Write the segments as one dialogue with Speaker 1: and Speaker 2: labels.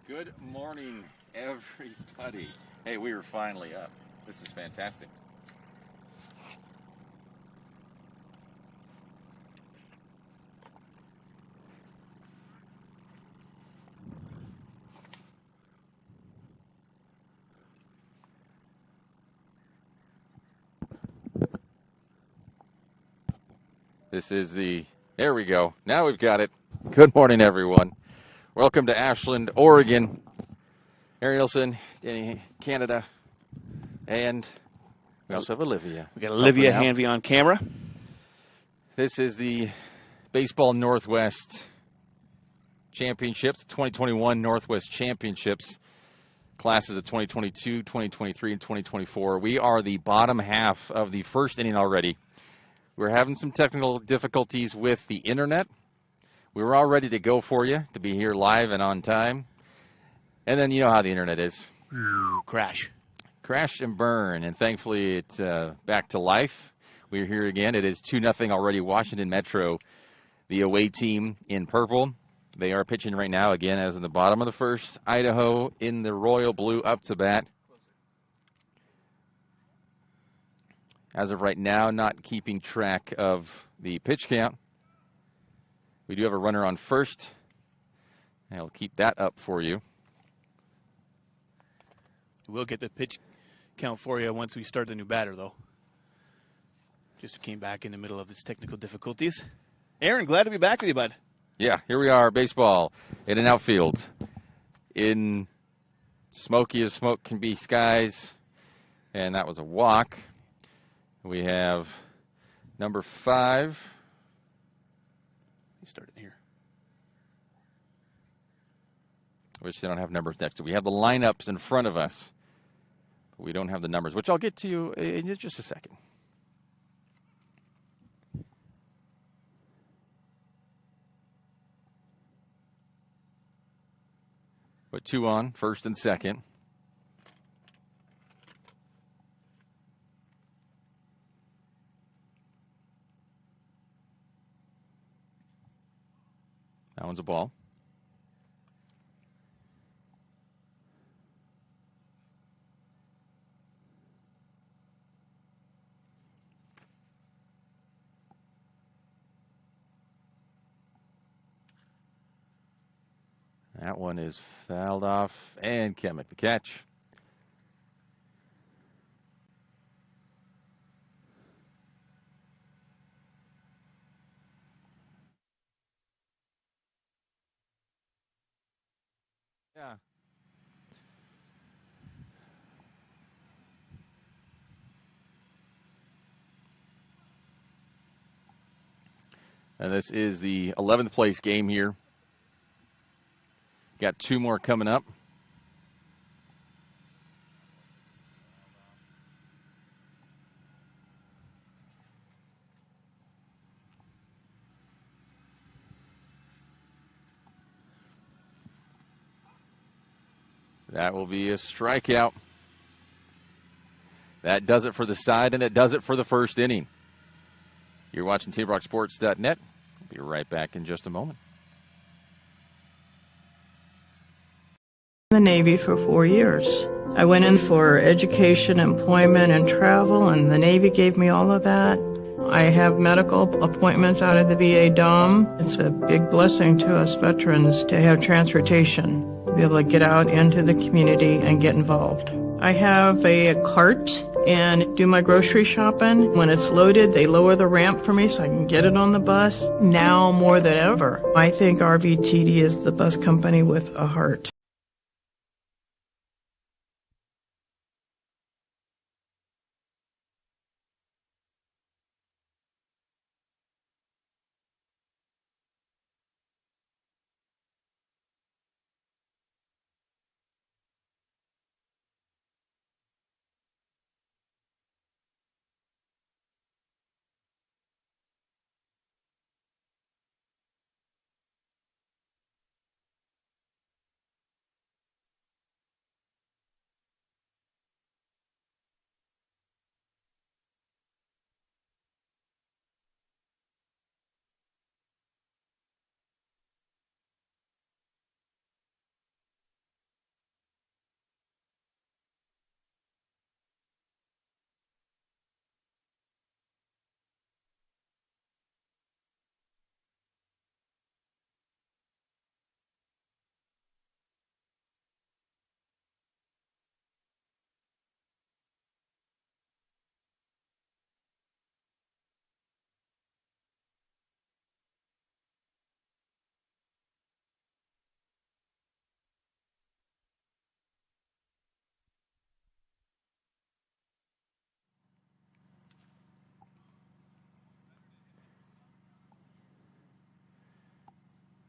Speaker 1: Good morning, everybody. Hey, we are finally up. This is fantastic. There we go. Now we've got it. Good morning, everyone. Welcome to Ashland, Oregon. Arielson, Canada, and we also have Olivia.
Speaker 2: We got Olivia Hanvey on camera.
Speaker 1: This is the Baseball Northwest Championships, 2021 Northwest Championships, classes of 2022, 2023, and 2024. We are the bottom half of the first inning already. We're having some technical difficulties with the internet. We were all ready to go for you, to be here live and on time. And then you know how the internet is.
Speaker 2: Crash
Speaker 1: and burn, and thankfully it's back to life. We're here again. It is 2-0 already, Washington Metro, the away team in purple. They are pitching right now, again, as in the bottom of the first. Idaho in the royal blue up to bat. As of right now, not keeping track of the pitch count. We do have a runner on first. I'll keep that up for you.
Speaker 2: We'll get the pitch count for you once we start the new batter, though. Just came back in the middle of this technical difficulties. Aaron, glad to be back with you, bud.
Speaker 1: Yeah, here we are, baseball in an outfield. In smoky as smoke can be skies. And that was a walk. We have number 5.
Speaker 2: You started here.
Speaker 1: Which they don't have numbers next to. We have the lineups in front of us. But we don't have the numbers, which I'll get to you in just a second. But 2 on, first and second. That one's a ball. That one is fouled off, and can't make the catch. Yeah. And this is the 11th place game here. Got 2 more coming up. That will be a strikeout. That does it for the side, and it does it for the first inning. You're watching TapeRockSports.net. We'll be right back in just a moment.
Speaker 3: The Navy for 4 years. I went in for education, employment, and travel, and the Navy gave me all of that. I have medical appointments out of the VA DOM. It's a big blessing to us veterans to have transportation, to be able to get out into the community and get involved. I have a cart and do my grocery shopping. When it's loaded, they lower the ramp for me so I can get it on the bus. Now more than ever, I think RVTD is the bus company with a heart.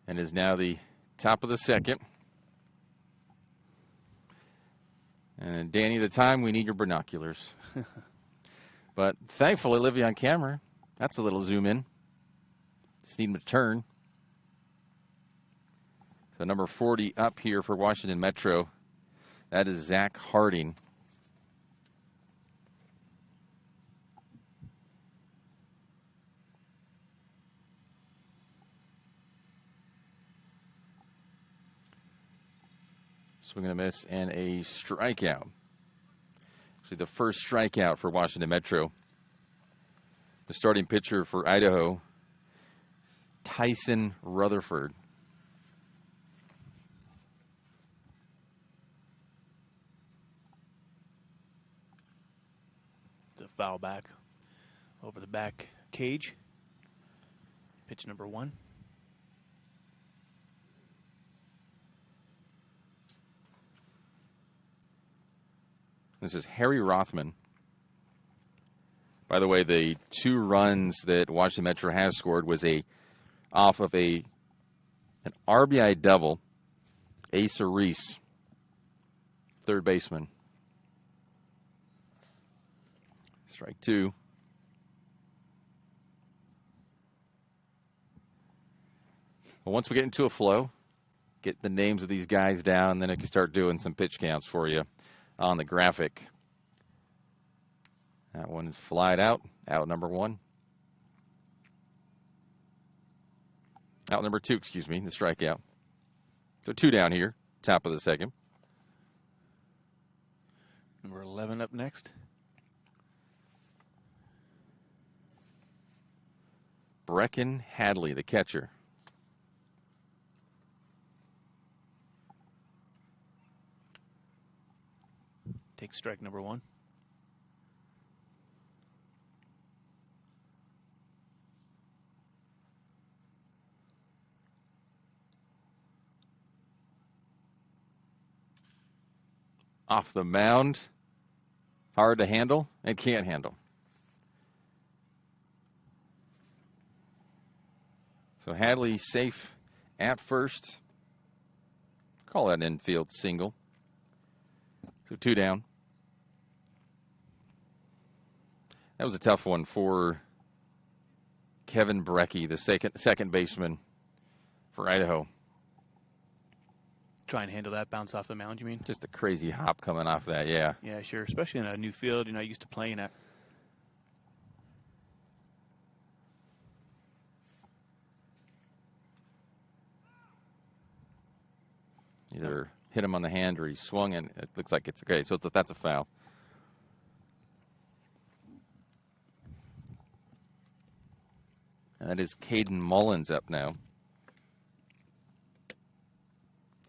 Speaker 1: and is now the top of the second. And Danny, the time we need your binoculars. But thankfully, Olivia on camera. That's a little zoom in. Just need him to turn. So number 40 up here for Washington Metro. That is Zach Harding. Swing and a miss and a strikeout. Actually, the first strikeout for Washington Metro. The starting pitcher for Idaho, Tyson Rutherford.
Speaker 2: The foul back over the back cage. Pitch number 1.
Speaker 1: This is Harry Rothman. By the way, the 2 runs that Washington Metro has scored was off of an RBI double. Asa Reese, third baseman. Strike 2. Well, once we get into a flow, get the names of these guys down, then I can start doing some pitch counts for you on the graphic. That one is flied out. Out number 1. Out number 2, excuse me, the strikeout. So 2 down here, top of the second.
Speaker 2: Number 11 up next.
Speaker 1: Brecken Hadley, the catcher.
Speaker 2: Take strike number 1.
Speaker 1: Off the mound. Hard to handle and can't handle. So Hadley safe at first. Call that an infield single. So 2 down. That was a tough one for Kevin Brecky, the second baseman for Idaho.
Speaker 2: Try and handle that bounce off the mound, you mean?
Speaker 1: Just a crazy hop coming off that, yeah.
Speaker 2: Yeah, sure. Especially in a new field you're not used to playing at.
Speaker 1: Either hit him on the hand or he swung, and it looks like it's okay. So that's a foul. And that is Caden Mullins up now.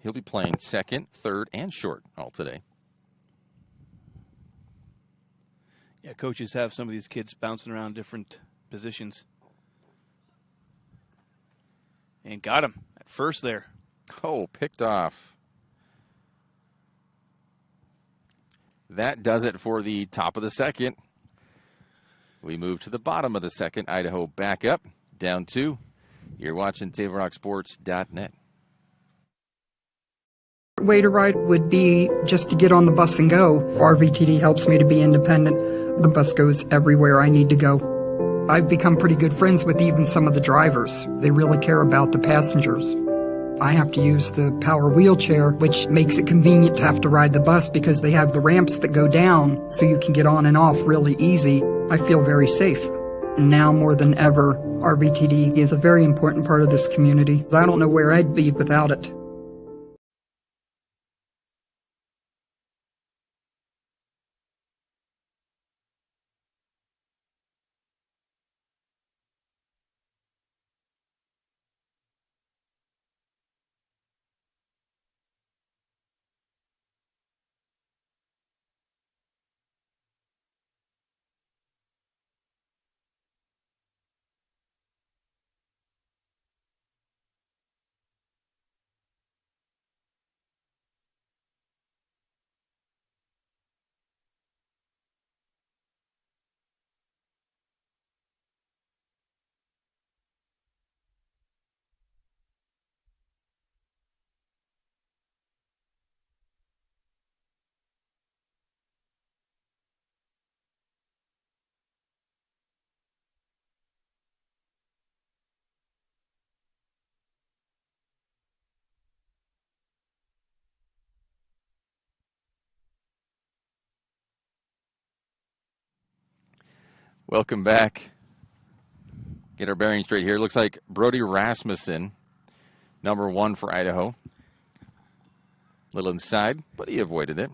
Speaker 1: He'll be playing second, third, and short all today.
Speaker 2: Yeah, coaches have some of these kids bouncing around different positions. And got him at first there.
Speaker 1: Oh, picked off. That does it for the top of the second. We move to the bottom of the second. Idaho back up, down 2. You're watching TableRockSports.net.
Speaker 4: Way to ride would be just to get on the bus and go. RVTD helps me to be independent. The bus goes everywhere I need to go. I've become pretty good friends with even some of the drivers. They really care about the passengers. I have to use the power wheelchair, which makes it convenient to have to ride the bus because they have the ramps that go down so you can get on and off really easy. I feel very safe. Now more than ever, RVTD is a very important part of this community. I don't know where I'd be without it.
Speaker 1: Welcome back. Get our bearings straight here. Looks like Brody Rasmussen, number 1 for Idaho. Little inside, but he avoided it.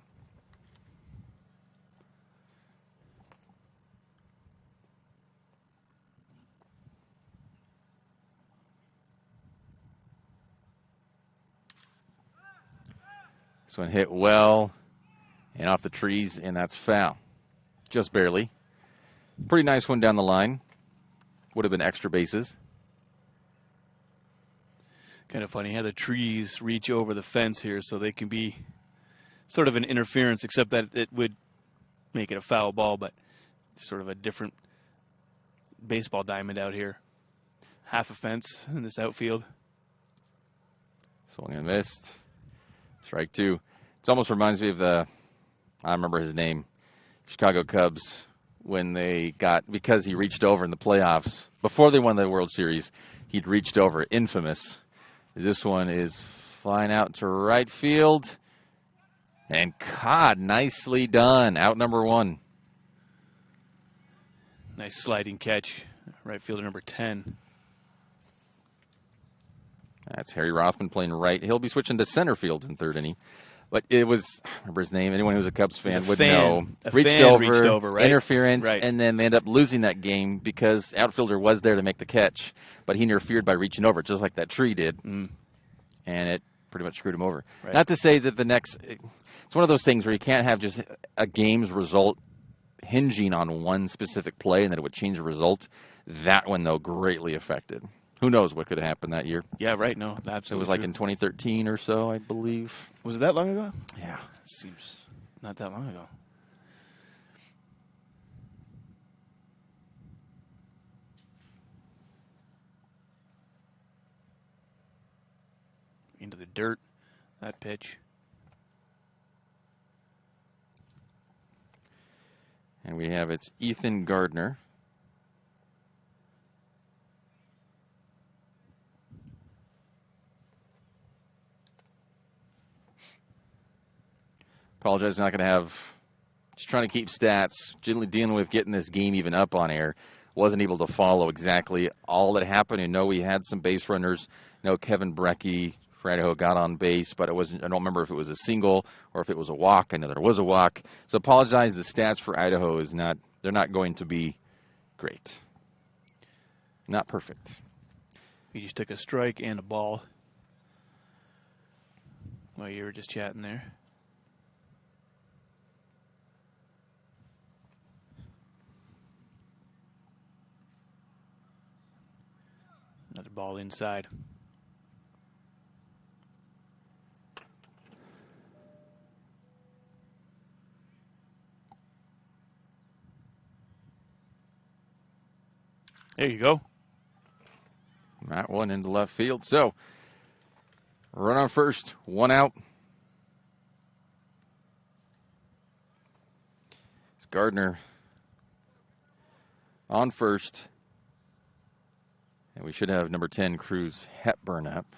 Speaker 1: This one hit well and off the trees, and that's foul. Just barely. Pretty nice one down the line. Would have been extra bases.
Speaker 2: Kind of funny how the trees reach over the fence here, so they can be sort of an interference, except that it would make it a foul ball, but sort of a different baseball diamond out here. Half a fence in this outfield.
Speaker 1: Swung and missed. Strike 2. It almost reminds me of I remember his name, Chicago Cubs, when they because he reached over in the playoffs, before they won the World Series, he'd reached over, infamous. This one is flying out to right field, and caught, nicely done, out number 1.
Speaker 2: Nice sliding catch, right fielder number 10.
Speaker 1: That's Harry Rothman playing right. He'll be switching to center field in third inning. But it was, I remember his name, anyone who's a Cubs fan would know. Reached over,
Speaker 2: right?
Speaker 1: Interference,
Speaker 2: Right.
Speaker 1: And then they end up losing that game because the outfielder was there to make the catch, but he interfered by reaching over, just like that tree did. And it pretty much screwed him over.
Speaker 2: Right.
Speaker 1: Not to say that it's one of those things where you can't have just a game's result hinging on one specific play and that it would change the result. That one, though, greatly affected. Who knows what could have happened that year?
Speaker 2: Yeah, right. No, absolutely.
Speaker 1: It was like
Speaker 2: true.
Speaker 1: in 2013 or so, I believe.
Speaker 2: Was it that long ago?
Speaker 1: Yeah.
Speaker 2: Seems not that long ago. Into the dirt, that pitch.
Speaker 1: And we have it's Ethan Gardner. Apologize, not going to have, just trying to keep stats, generally dealing with getting this game even up on air. Wasn't able to follow exactly all that happened. And know we had some base runners. Kevin Brecky for Idaho got on base, but I don't remember if it was a single or if it was a walk. I know there was a walk. So apologize, the stats for Idaho they're not going to be great. Not perfect.
Speaker 2: He just took a strike and a ball while you were just chatting there. Another ball inside. There you go.
Speaker 1: That one into left field. So, run on first, 1 out. It's Gardner on first. And we should have number 10, Cruz Hepburn, up.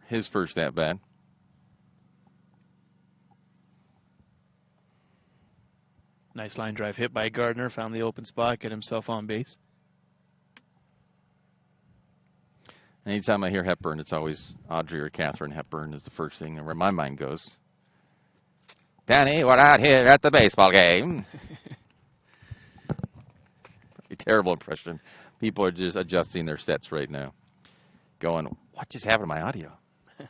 Speaker 1: His first at bat.
Speaker 2: Nice line drive hit by Gardner. Found the open spot, get himself on base.
Speaker 1: Anytime I hear Hepburn, it's always Audrey or Catherine Hepburn is the first thing where my mind goes. Danny, we're out here at the baseball game. A terrible impression. People are just adjusting their sets right now. Going, what just happened to my audio?
Speaker 2: You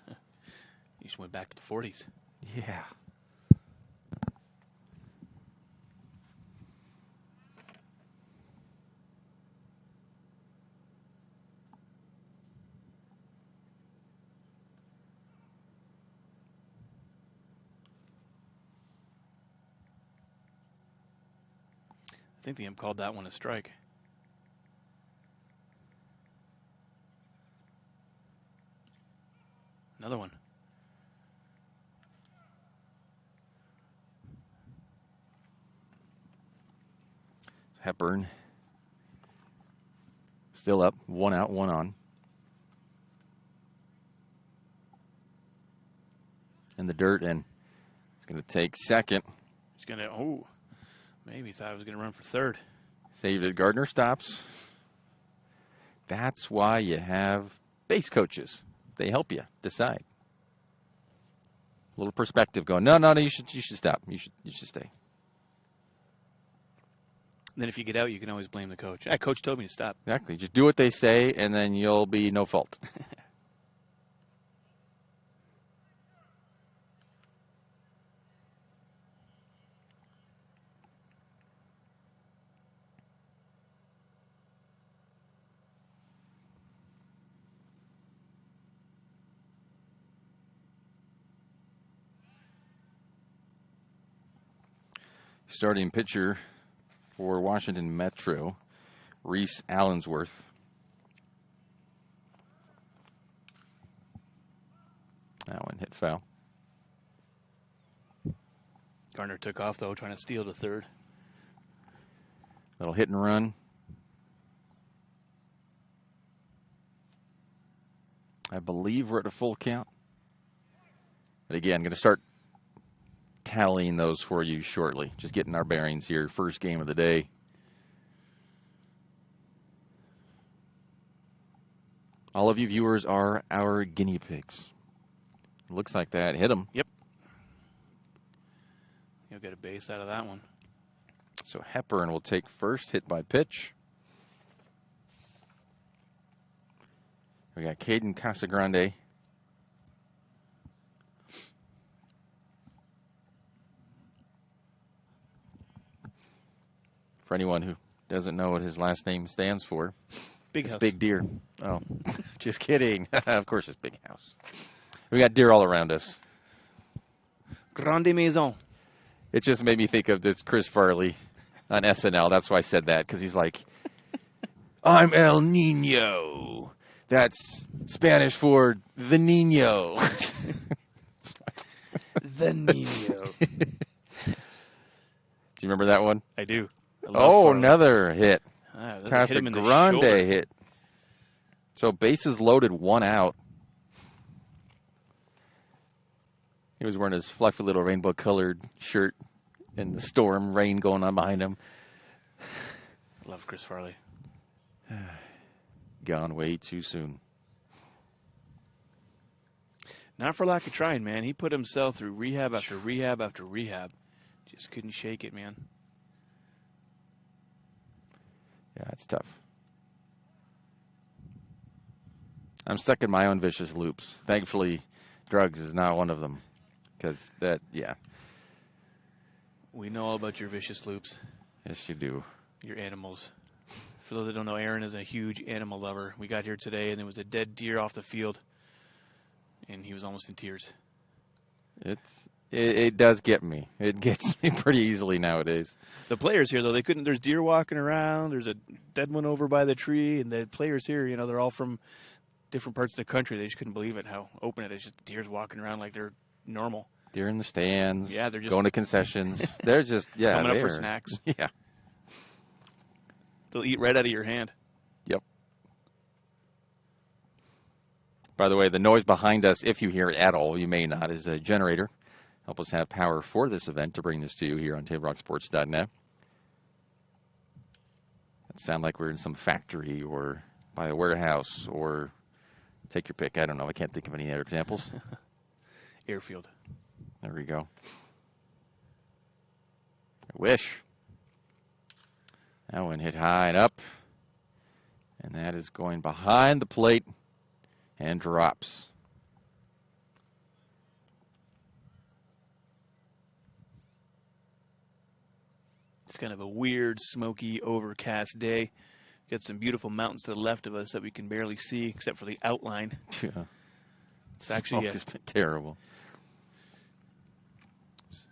Speaker 2: just went back to the 40s.
Speaker 1: Yeah.
Speaker 2: I think the ump called that one a strike. Another one.
Speaker 1: Hepburn still up, 1 out, 1 on. In the dirt, and it's going to take second.
Speaker 2: He's going to, Maybe thought I was going to run for third.
Speaker 1: Saved it. Gardner stops. That's why you have base coaches. They help you decide. A little perspective going, no, you should stop. You should stay.
Speaker 2: And then if you get out, you can always blame the coach. Coach told me to stop.
Speaker 1: Exactly. Just do what they say, and then you'll be no fault. Starting pitcher for Washington Metro, Reese Allensworth. That one hit foul.
Speaker 2: Gardner took off, though, trying to steal to third.
Speaker 1: Little hit and run. I believe we're at a full count. But again, I'm going to start tallying those for you shortly. Just getting our bearings here. First game of the day. All of you viewers are our guinea pigs. Looks like that hit them.
Speaker 2: Yep. You'll get a base out of that one.
Speaker 1: So Hepburn will take first, hit by pitch. We got Caden Casagrande. For anyone who doesn't know what his last name stands for,
Speaker 2: Big
Speaker 1: it's
Speaker 2: house.
Speaker 1: Big Deer. Oh, just kidding. Of course it's Big House. We got deer all around us.
Speaker 2: Grande Maison.
Speaker 1: It just made me think of this Chris Farley on SNL. That's why I said that, because he's like, I'm El Nino. That's Spanish for the Nino.
Speaker 2: The Nino.
Speaker 1: Do you remember that one?
Speaker 2: I do. I love
Speaker 1: Oh,
Speaker 2: Farley.
Speaker 1: another hit.
Speaker 2: Hit him in the
Speaker 1: Casagrande
Speaker 2: shoulder.
Speaker 1: hit. So bases loaded, one out. He was wearing his fluffy little rainbow-colored shirt in the storm, rain going on behind him.
Speaker 2: Love Chris Farley.
Speaker 1: Gone way too soon.
Speaker 2: Not for lack of trying, man. He put himself through rehab after rehab after rehab. Just couldn't shake it, man.
Speaker 1: Yeah, it's tough. I'm stuck in my own vicious loops. Thankfully, drugs is not one of them. Because that, yeah.
Speaker 2: We know all about your vicious loops,
Speaker 1: Yes, you do.
Speaker 2: your animals. For those that don't know, Aaron is a huge animal lover. We got here today, and there was a dead deer off the field, and he was almost in tears.
Speaker 1: It does get me. It gets me pretty easily nowadays.
Speaker 2: The players here, though, they couldn't. There's deer walking around. There's a dead one over by the tree, and the players here, you know, they're all from different parts of the country. They just couldn't believe it, how open it is. Just deer's walking around like they're normal.
Speaker 1: Deer in the stands.
Speaker 2: Yeah, they're just
Speaker 1: going to concessions. They're just, yeah.
Speaker 2: coming up for
Speaker 1: they're-
Speaker 2: snacks.
Speaker 1: Yeah.
Speaker 2: They'll eat right out of your hand.
Speaker 1: Yep. By the way, the noise behind us, if you hear it at all, you may not, is a generator. Help us have power for this event to bring this to you here on TableRockSports.net. It sound like we're in some factory or by a warehouse or take your pick. I don't know. I can't think of any other examples.
Speaker 2: Airfield.
Speaker 1: There we go. I wish. That one hit high and up. And that is going behind the plate and drops.
Speaker 2: It's kind of a weird, smoky, overcast day. Got some beautiful mountains to the left of us that we can barely see, except for the outline.
Speaker 1: Yeah.
Speaker 2: It's actually
Speaker 1: Smoke has been terrible.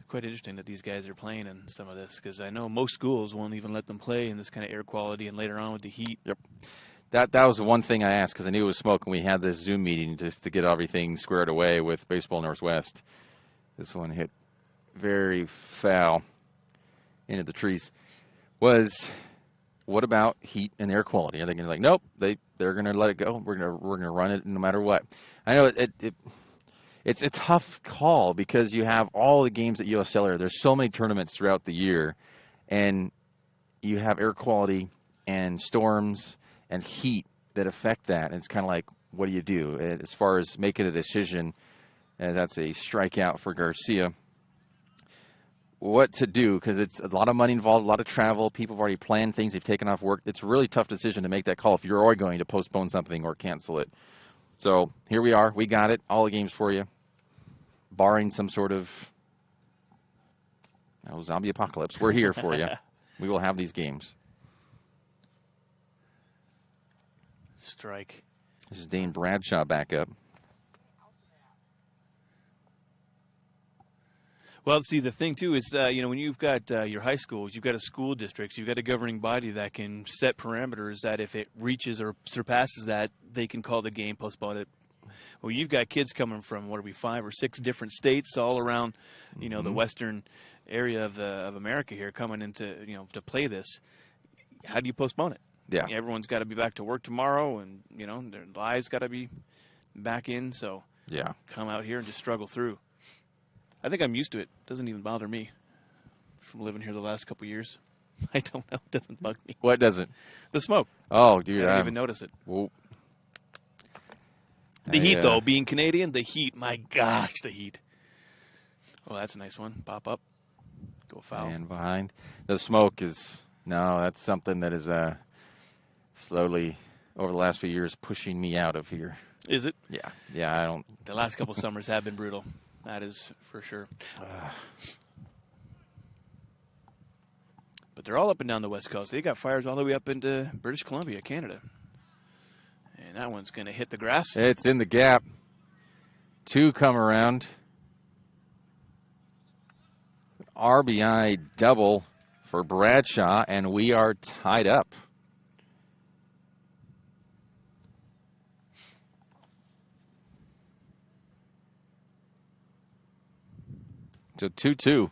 Speaker 2: quite interesting that these guys are playing in some of this, because I know most schools won't even let them play in this kind of air quality, and later on with the heat.
Speaker 1: Yep. That was the one thing I asked because I knew it was smoke, and we had this Zoom meeting just to get everything squared away with Baseball Northwest. This one hit very foul into the trees. What about heat and air quality? Are they going to nope, they're going to let it go. We're going to run it no matter what. I know it's a tough call because you have all the games at UScellular. There's so many tournaments throughout the year, and you have air quality and storms and heat that affect that. And it's kind of like, what do you do? As far as making a decision, that's a strikeout for Garcia. What to do, because it's a lot of money involved, a lot of travel. People have already planned things. They've taken off work. It's a really tough decision to make that call if you're going to postpone something or cancel it. So here we are. We got it. All the games for you, barring some sort of zombie apocalypse. We're here for you. We will have these games.
Speaker 2: Strike.
Speaker 1: This is Dane Bradshaw back up.
Speaker 2: Well, see, the thing, too, is, when you've got your high schools, you've got a school district, you've got a governing body that can set parameters that if it reaches or surpasses that, they can call the game, postpone it. Well, you've got kids coming from, 5 or 6 different states all around, the western area of America here coming into, to play this. How do you postpone it?
Speaker 1: Yeah.
Speaker 2: Everyone's got to be back to work tomorrow, and, their lives got to be back in. So
Speaker 1: Yeah.
Speaker 2: come out here and just struggle through. I think I'm used to it. Doesn't even bother me from living here the last couple of years. I don't know. It doesn't bug me.
Speaker 1: What doesn't?
Speaker 2: The smoke.
Speaker 1: Oh, dude.
Speaker 2: I didn't even notice it.
Speaker 1: Whoa.
Speaker 2: The heat, though, being Canadian, the heat. My gosh, the heat. Oh, that's a nice one. Pop up. Go foul.
Speaker 1: And behind. The smoke is, that's something that is slowly, over the last few years, pushing me out of here.
Speaker 2: Is it?
Speaker 1: Yeah. Yeah, I don't.
Speaker 2: The last couple of summers have been brutal. That is for sure. But they're all up and down the West Coast. They got fires all the way up into British Columbia, Canada. And that one's going to hit the grass.
Speaker 1: It's in the gap. 2 come around. RBI double for Bradshaw, and we are tied up. So 2-2.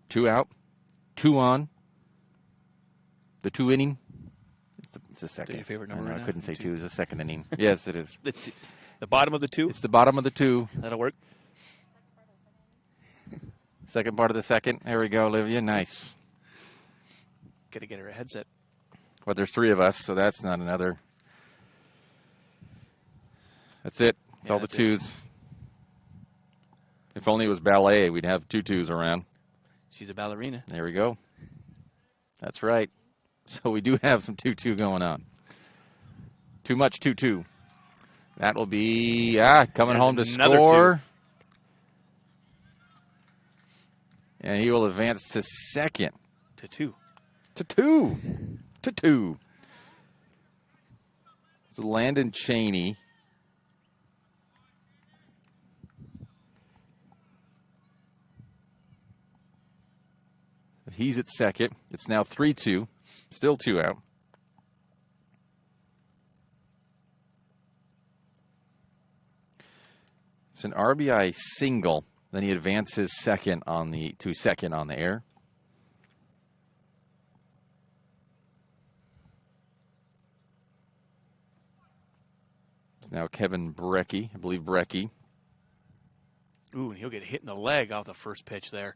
Speaker 1: 2 out. 2 on. The 2 inning. It's the second.
Speaker 2: Is that your favorite number
Speaker 1: I know,
Speaker 2: right
Speaker 1: I
Speaker 2: now?
Speaker 1: couldn't say
Speaker 2: 2.
Speaker 1: two. It's the second inning. Yes, it is.
Speaker 2: The bottom of the 2?
Speaker 1: It's the bottom of the 2.
Speaker 2: That'll work.
Speaker 1: Second part of the second. There we go, Olivia. Nice.
Speaker 2: Got to get her a headset.
Speaker 1: But there's 3 of us, so that's not another. That's it. It's all the
Speaker 2: that's it.
Speaker 1: 2s. If only it was ballet, we'd have 2 2s around.
Speaker 2: She's a ballerina.
Speaker 1: There we go. That's right. So we do have some 2-2 going on. Too much 2-2. That will be coming
Speaker 2: There's
Speaker 1: home to
Speaker 2: another
Speaker 1: score. And he will advance to second.
Speaker 2: To 2.
Speaker 1: To 2. To 2. It's Landon Cheney. He's at second. It's now 3-2. Still 2 out. It's an RBI single. Then he advances to second on the air. It's now Kevin Brecky. I believe Brecky.
Speaker 2: Ooh, and he'll get hit in the leg off the first pitch there.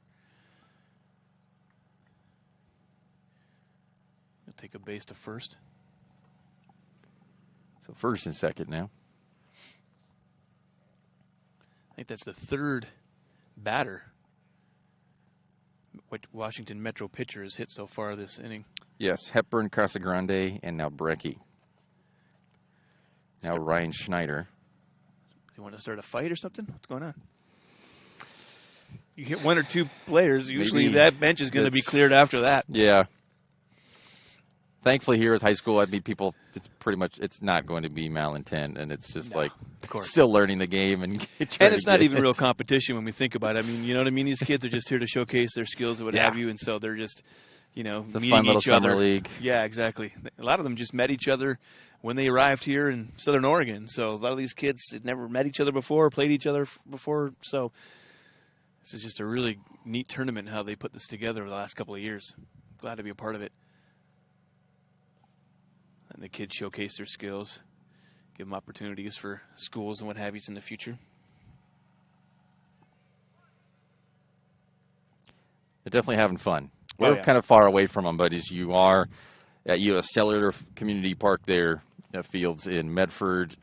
Speaker 2: He'll take a base to first.
Speaker 1: So first and second now.
Speaker 2: I think that's the 3rd batter what Washington Metro pitcher has hit so far this inning.
Speaker 1: Yes, Hepburn, Casagrande, and now Brecky. Now Ryan Schneider.
Speaker 2: You want to start a fight or something? What's going on? You hit 1 or 2 players, usually
Speaker 1: Maybe
Speaker 2: that bench is going to be cleared after that.
Speaker 1: Yeah. Thankfully, here at high school, I mean, people, it's not going to be malintent, and it's just
Speaker 2: of course.
Speaker 1: still learning the game. And
Speaker 2: it's not even real competition when we think about it. I mean, you know what I mean? These kids are just here to showcase their skills or what have you, and so they're just,
Speaker 1: The
Speaker 2: meeting
Speaker 1: fun little
Speaker 2: each other.
Speaker 1: summer league.
Speaker 2: Yeah, exactly. A lot of them just met each other when they arrived here in Southern Oregon. So a lot of these kids had never met each other before, played each other before. So this is just a really neat tournament, how they put this together over the last couple of years. Glad to be a part of it. And the kids showcase their skills, give them opportunities for schools and what have you in the future.
Speaker 1: They're definitely having fun.
Speaker 2: Oh,
Speaker 1: We're
Speaker 2: yeah.
Speaker 1: kind of far away from them, but as you are at U.S. Cellular Community Park there, Fields in Medford,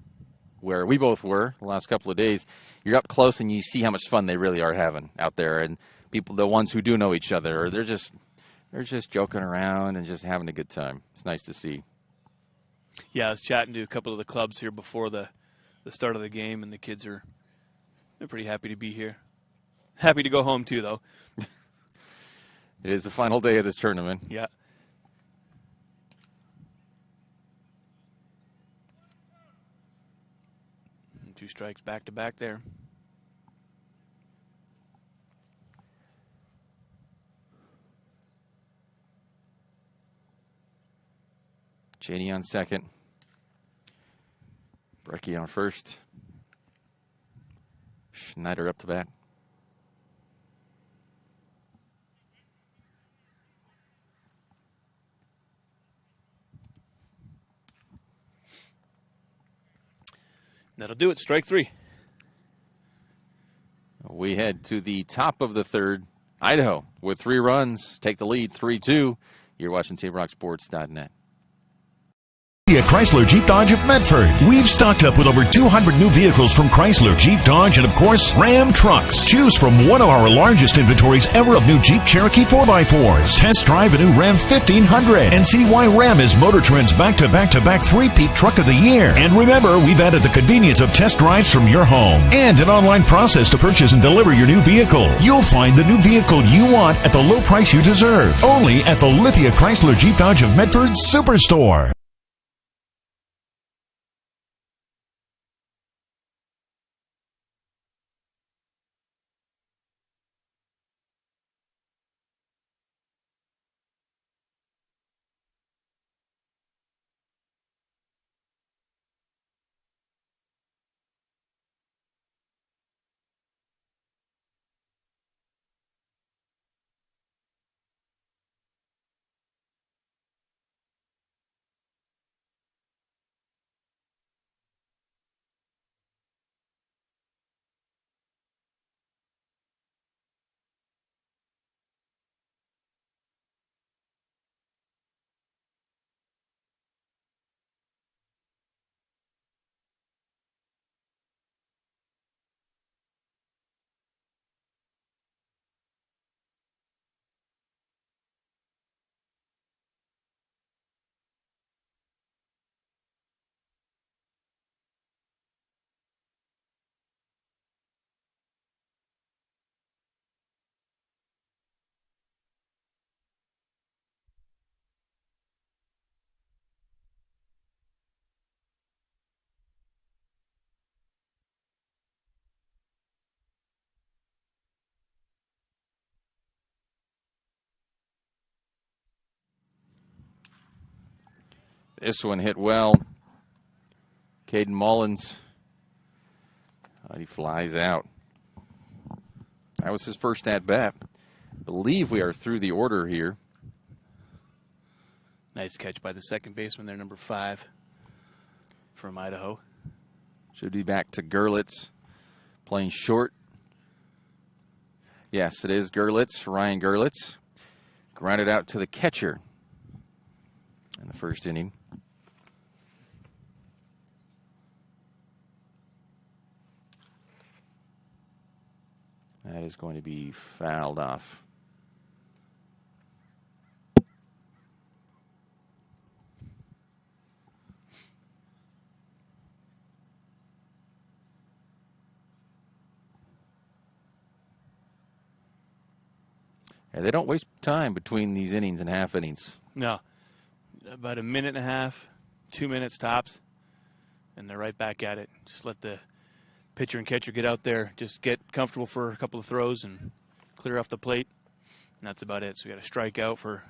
Speaker 1: where we both were the last couple of days, you're up close and you see how much fun they really are having out there. And people, the ones who do know each other, they're just joking around and just having a good time. It's nice to see.
Speaker 2: Yeah, I was chatting to a couple of the clubs here before the start of the game, and the kids they're pretty happy to be here. Happy to go home too, though.
Speaker 1: It is the final day of this tournament.
Speaker 2: Yeah. And 2 strikes back to back there.
Speaker 1: Cheney on second. Brecky on first. Schneider up to bat.
Speaker 2: That'll do it. Strike 3.
Speaker 1: We head to the top of the third. Idaho with 3 runs. Take the lead, 3-2. You're watching SaberRockSports.net.
Speaker 5: Chrysler Jeep Dodge of Medford. We've stocked up with over 200 new vehicles from Chrysler, Jeep Dodge, and of course, Ram trucks. Choose from one of our largest inventories ever of new Jeep Cherokee 4x4s. Test drive a new Ram 1500 and see why Ram is Motor Trend's back-to-back-to-back three-peat truck of the year. And remember, we've added the convenience of test drives from your home and an online process to purchase and deliver your new vehicle. You'll find the new vehicle you want at the low price you deserve. Only at the Lithia Chrysler Jeep Dodge of Medford Superstore.
Speaker 1: This one hit well. Caden Mullins. He flies out. That was his first at bat. I believe we are through the order here.
Speaker 2: Nice catch by the second baseman there, number 5 from Idaho.
Speaker 1: Should be back to Gerlitz playing short. Yes, it is Gerlitz, Ryan Gerlitz. Grounded out to the catcher in the first inning. That is going to be fouled off. Yeah, they don't waste time between these innings and half innings.
Speaker 2: No, about a minute and a half, 2 minutes tops, and they're right back at it. Just let the pitcher and catcher get out there, just get comfortable for a couple of throws and clear off the plate. And that's about it. So we got a strikeout for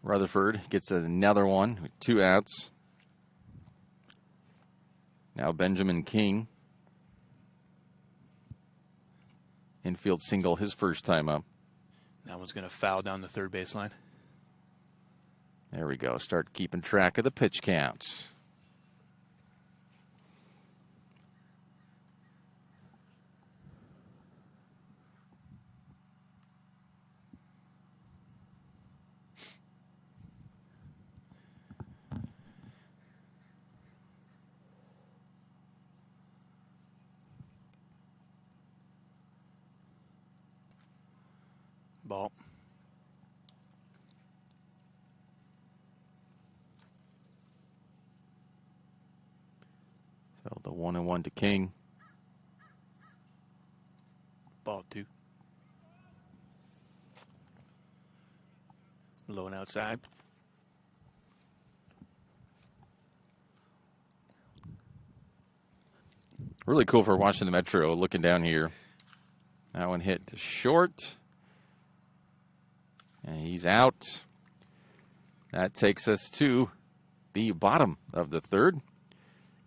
Speaker 1: Rutherford gets another one with 2 outs. Now Benjamin King. Infield single his first time up.
Speaker 2: that one's going to foul down the third baseline.
Speaker 1: There we go. Start keeping track of the pitch counts.
Speaker 2: Ball.
Speaker 1: So the 1-1 to King.
Speaker 2: Ball 2. Low and outside.
Speaker 1: Really cool for watching the Metro. Looking down here. That one hit to short. And he's out. That takes us to the bottom of the third.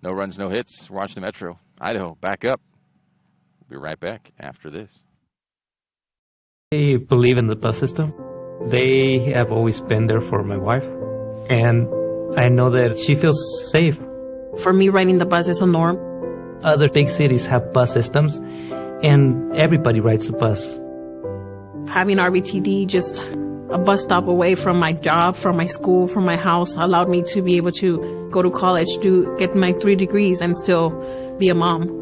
Speaker 1: No runs, no hits. We're watching the Metro. Idaho back up. We'll be right back after this.
Speaker 6: They believe in the bus system. They have always been there for my wife. And I know that she feels safe.
Speaker 7: For me, riding the bus is a norm.
Speaker 6: Other big cities have bus systems, and everybody rides the bus.
Speaker 7: Having RBTD, just a bus stop away from my job, from my school, from my house, allowed me to be able to go to college, get my 3 degrees, and still be a mom.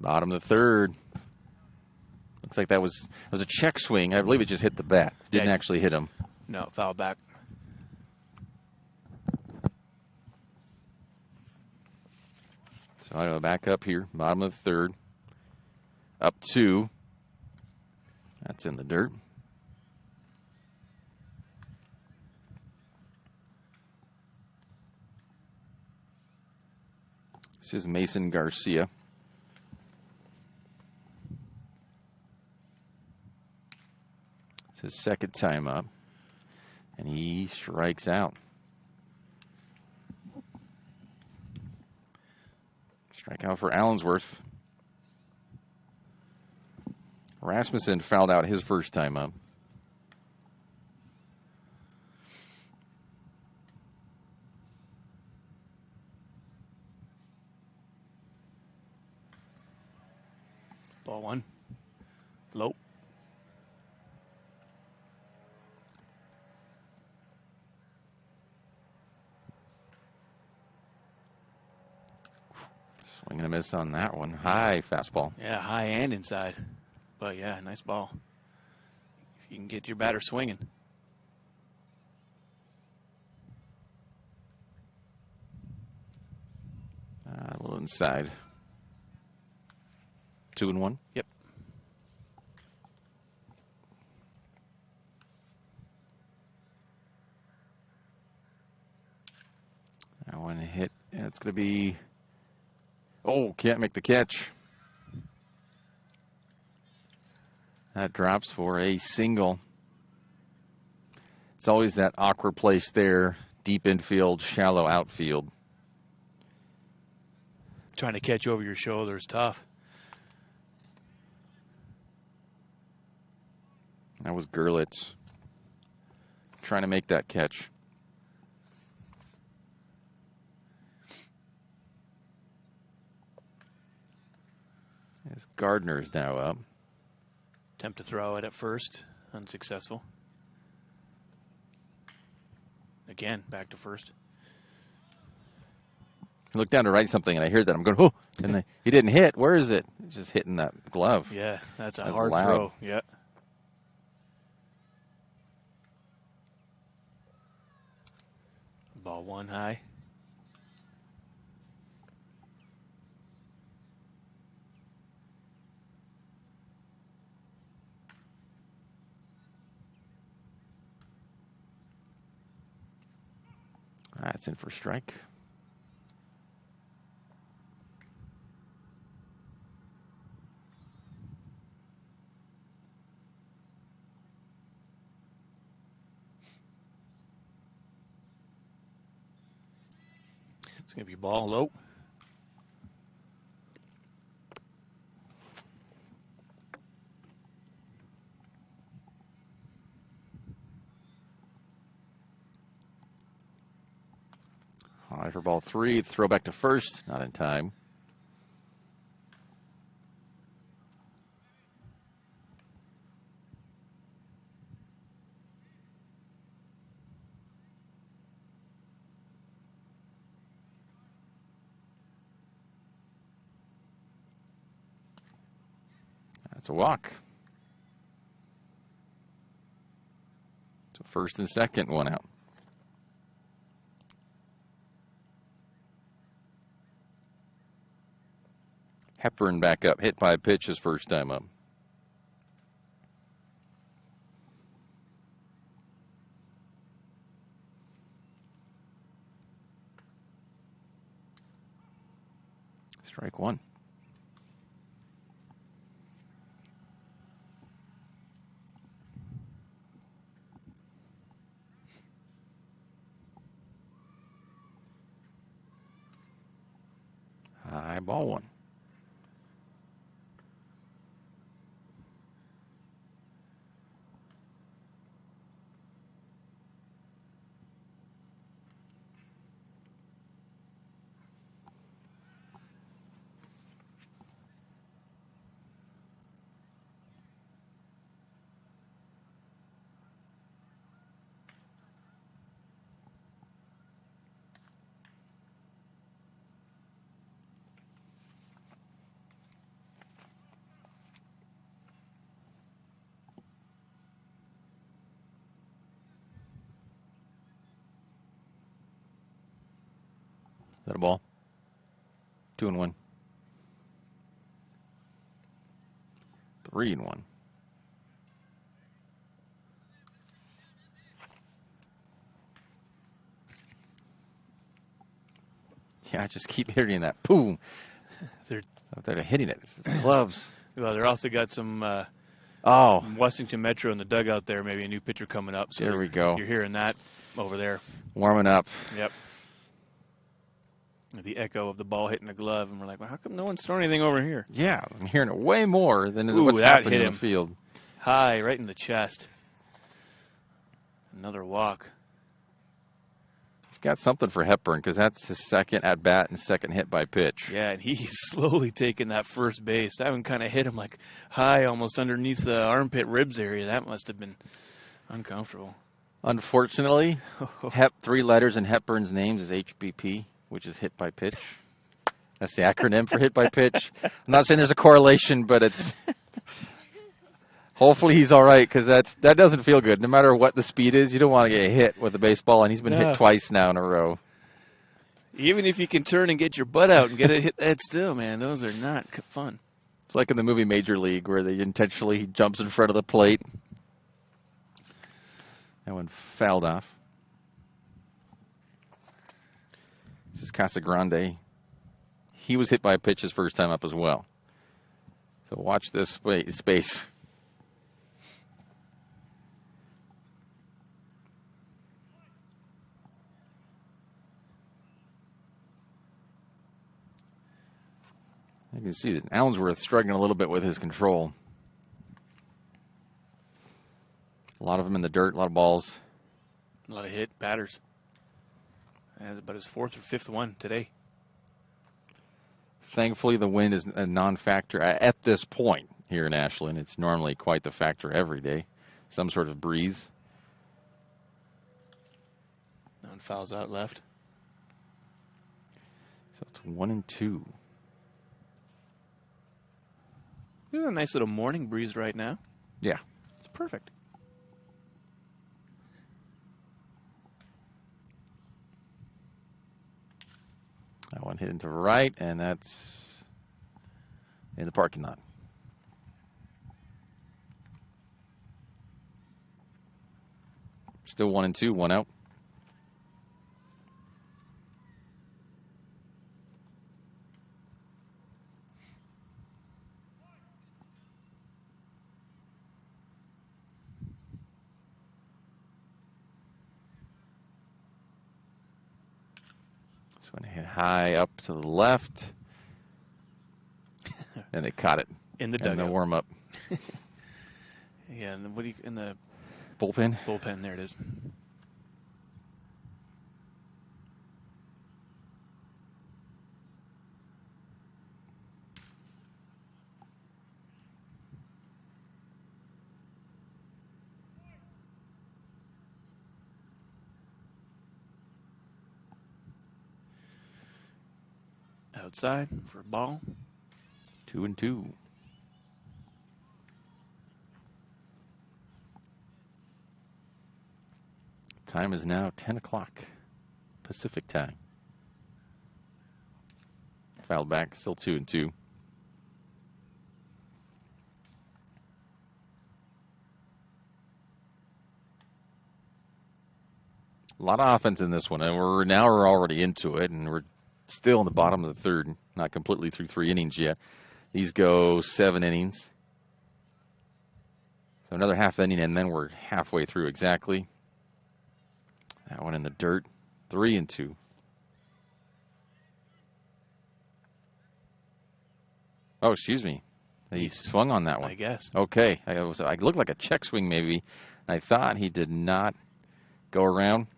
Speaker 1: Bottom of the third. Looks like that was a check swing. I believe it just hit the bat. Didn't
Speaker 2: Yeah.
Speaker 1: actually hit him.
Speaker 2: No, foul back.
Speaker 1: So I go back up here. Bottom of the third. Up 2. That's in the dirt. This is Mason Garcia. It's his second time up. And he strikes out. Strikeout for Allensworth. Rasmussen fouled out his first time up.
Speaker 2: Ball 1. Low.
Speaker 1: Swing and a miss on that one. High fastball.
Speaker 2: Yeah, high and inside. But yeah, nice ball. If you can get your batter swinging.
Speaker 1: A little inside. 2-1.
Speaker 2: Yep.
Speaker 1: That one hit. And it's going to be. Oh, can't make the catch. That drops for a single. It's always that awkward place there. Deep infield, shallow outfield.
Speaker 2: Trying to catch over your shoulder is tough.
Speaker 1: That was Gerlitz trying to make that catch. As Gardner's now up.
Speaker 2: Attempt to throw it at first. Unsuccessful. Again, back to first.
Speaker 1: I look down to write something and I hear that. I'm going, oh, And he didn't hit. Where is it? It's just hitting that glove.
Speaker 2: Yeah, that's a
Speaker 1: That's
Speaker 2: hard
Speaker 1: loud.
Speaker 2: throw. Yeah. Ball one high.
Speaker 1: That's in for strike.
Speaker 2: It's going to be ball low.
Speaker 1: High for ball 3. Throw back to first. Not in time. That's a walk. So first and second, one out. Hepburn back up, hit by a pitch his first time up. Strike one. High ball one. Is that a ball? 2-1. 3-1. Yeah, I just keep hearing that. Boom.
Speaker 2: They're
Speaker 1: They're hitting it. It's the gloves.
Speaker 2: Well, they're also got some
Speaker 1: Oh,
Speaker 2: Washington Metro in the dugout there. Maybe a new pitcher coming up. So
Speaker 1: there we go.
Speaker 2: You're hearing that over there.
Speaker 1: Warming up.
Speaker 2: Yep. The echo of the ball hitting the glove, and we're like, well, how come no one's throwing anything over here?
Speaker 1: Yeah, I'm hearing it way more than
Speaker 2: Ooh,
Speaker 1: what's
Speaker 2: that
Speaker 1: happening
Speaker 2: hit
Speaker 1: in
Speaker 2: him.
Speaker 1: the field.
Speaker 2: High, right in the chest. Another walk.
Speaker 1: He's got something for Hepburn because that's his second at bat and second hit by pitch.
Speaker 2: Yeah, and he's slowly taking that first base. That one kind of hit him like high, almost underneath the armpit ribs area. That must have been uncomfortable.
Speaker 1: Unfortunately, 3 letters in Hepburn's names is HBP, which is hit by pitch. That's the acronym for hit by pitch. I'm not saying there's a correlation, but it's hopefully he's all right because that doesn't feel good. No matter what the speed is, you don't want to get hit with a baseball, and he's been
Speaker 2: No.
Speaker 1: hit twice now in a row.
Speaker 2: Even if you can turn and get your butt out and get it hit that still, man, those are not fun.
Speaker 1: It's like in the movie Major League where they intentionally jumps in front of the plate. That one fouled off. This is Casagrande. He was hit by a pitch his first time up as well. So watch this space. You can see that Allensworth struggling a little bit with his control. A lot of them in the dirt, a lot of balls.
Speaker 2: A lot of hit batters. That's about his 4th or 5th one today.
Speaker 1: Thankfully, the wind is a non-factor at this point here in Ashland. It's normally quite the factor every day. Some sort of breeze.
Speaker 2: No one fouls out left.
Speaker 1: So it's 1-2.
Speaker 2: There's a nice little morning breeze right now.
Speaker 1: Yeah.
Speaker 2: It's perfect.
Speaker 1: That one hit into right, and that's in the parking lot. Still 1-2, 1 out. This one hit high up to the left, and they caught it
Speaker 2: In the
Speaker 1: in the
Speaker 2: dugout.
Speaker 1: warm up.
Speaker 2: Yeah, and what do you in the
Speaker 1: Bullpen.
Speaker 2: bullpen? There it is. Outside for a ball.
Speaker 1: 2-2. Time is now 10 o'clock Pacific time. Fouled back, still 2-2. A lot of offense in this one, and we're already into it, and we're still in the bottom of the third, not completely through 3 innings yet. These go 7 innings. So another half inning, and then we're halfway through exactly. That one in the dirt, 3-2. Oh, excuse me. He swung on that one.
Speaker 2: I guess.
Speaker 1: Okay. I looked like a check swing maybe. I thought he did not go around.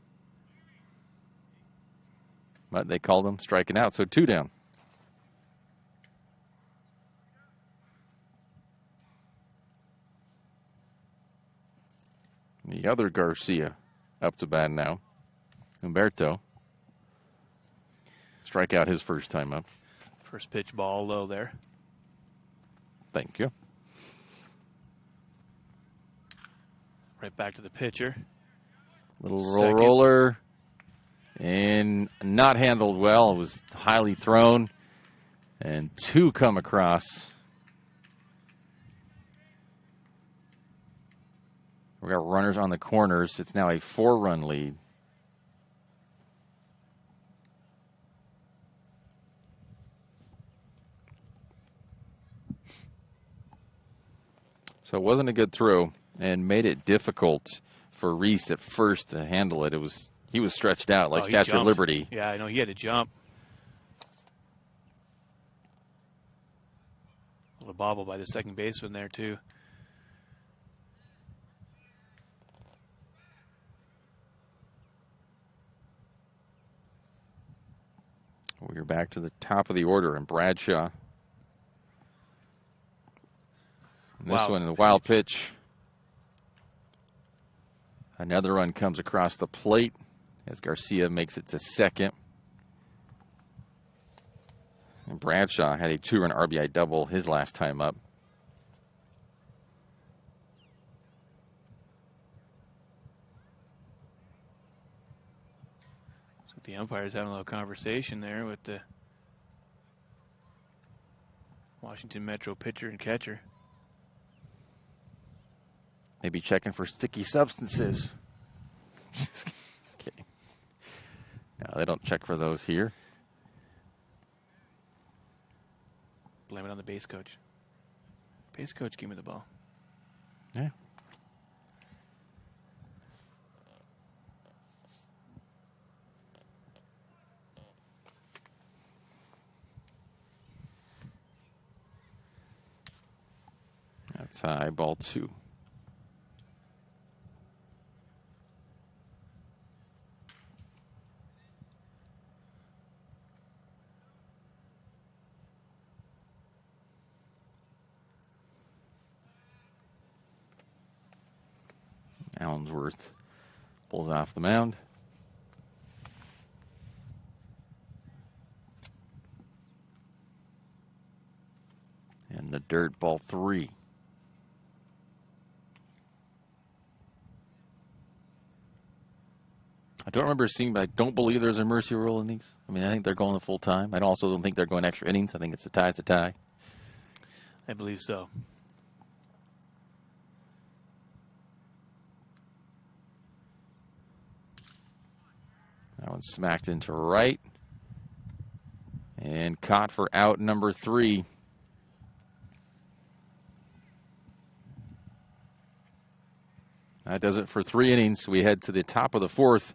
Speaker 1: But they called him striking out, so 2 down. The other Garcia up to bat now. Humberto. Strike out his first time up.
Speaker 2: First pitch ball low there.
Speaker 1: Thank you.
Speaker 2: Right back to the pitcher.
Speaker 1: Little
Speaker 2: Second.
Speaker 1: roller. And not handled well. It was highly thrown. And 2 come across. We got runners on the corners. It's now a 4-run lead. So it wasn't a good throw and made it difficult for Reese at first to handle it. He was stretched out like
Speaker 2: he
Speaker 1: Statue of
Speaker 2: jumped.
Speaker 1: Liberty.
Speaker 2: Yeah, I know. He had to jump. A little bobble by the second baseman there, too.
Speaker 1: We're back to the top of the order, and Bradshaw. And this
Speaker 2: Wow.
Speaker 1: one, the wild pitch. Another run comes across the plate as Garcia makes it to second. And Bradshaw had a 2-run RBI double his last time up.
Speaker 2: So the umpire's having a little conversation there with the Washington Metro pitcher and catcher.
Speaker 1: Maybe checking for sticky substances. Just kidding. No, they don't check for those here.
Speaker 2: Blame it on the base coach. Base coach, give me the ball.
Speaker 1: Yeah. That's high, ball 2. Allensworth pulls off the mound. In the dirt, ball 3. I don't remember seeing, but I don't believe there's a mercy rule in these. I mean, I think they're going the full time. I also don't think they're going extra innings. I think it's a tie. It's a tie.
Speaker 2: I believe so.
Speaker 1: That one smacked into right. And caught for out number 3. That does it for 3 innings. We head to the top of the 4th.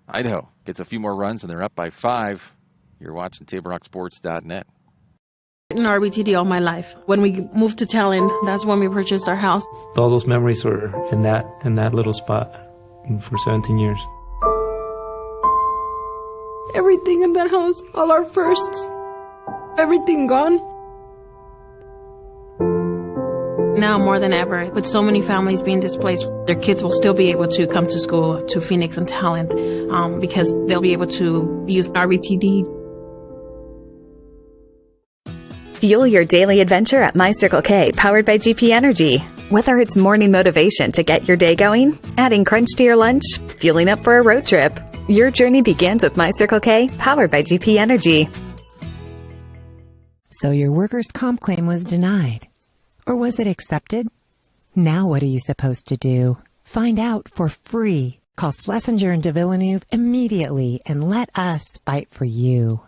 Speaker 1: Idaho gets a few more runs, and they're up by 5. You're watching TableRockSports.net.
Speaker 7: In RBTD all my life. When we moved to Talent, that's when we purchased our house.
Speaker 6: All those memories were in that little spot for 17 years.
Speaker 7: Everything in that house, all our firsts, everything gone. Now more than ever, with so many families being displaced, their kids will still be able to come to school to Phoenix and Talent because they'll be able to use RBTD.
Speaker 8: Fuel your daily adventure at My Circle K, powered by GP Energy. Whether it's morning motivation to get your day going, adding crunch to your lunch, fueling up for a road trip, your journey begins with My Circle K, powered by GP Energy.
Speaker 9: So your workers' comp claim was denied. Or was it accepted? Now what are you supposed to do? Find out for free. Call Schlesinger and de Villeneuve immediately and let us fight for you.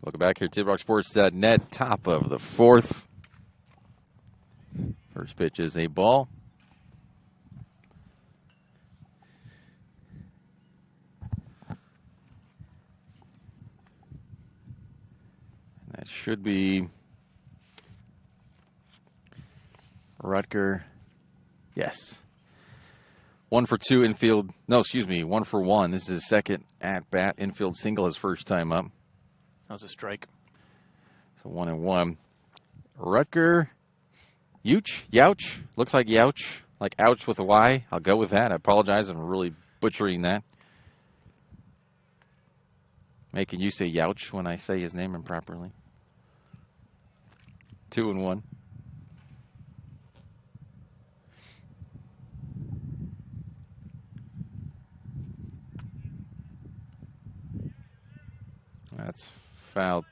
Speaker 1: Welcome back here to TableRockSports.net, top of the 4th. First pitch is a ball. That should be Rutger. Yes. 1 for 2 infield. No, excuse me. 1 for 1. This is his second at bat. Infield single, his first time up.
Speaker 2: That was a strike.
Speaker 1: So 1-1. Rutger Youch. Looks like Youch. Like ouch with a Y. I'll go with that. I apologize. I'm really butchering that. Making you say Youch when I say his name improperly. 2-1. That's foul.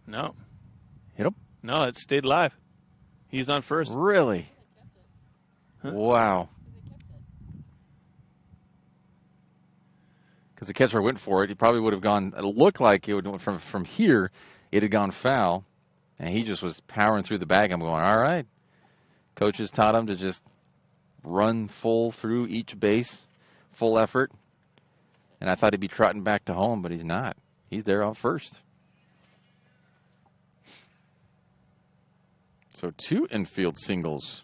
Speaker 2: No.
Speaker 1: Hit him?
Speaker 2: No, it stayed live. He's on first.
Speaker 1: Really?
Speaker 2: Huh?
Speaker 1: Wow. Because the catcher went for it. He probably would have gone, it looked like it would from here, it had gone foul. And he just was powering through the bag. I'm going, all right. Coaches taught him to just run full through each base, full effort. And I thought he'd be trotting back to home, but he's not. He's there on first. So 2 infield singles.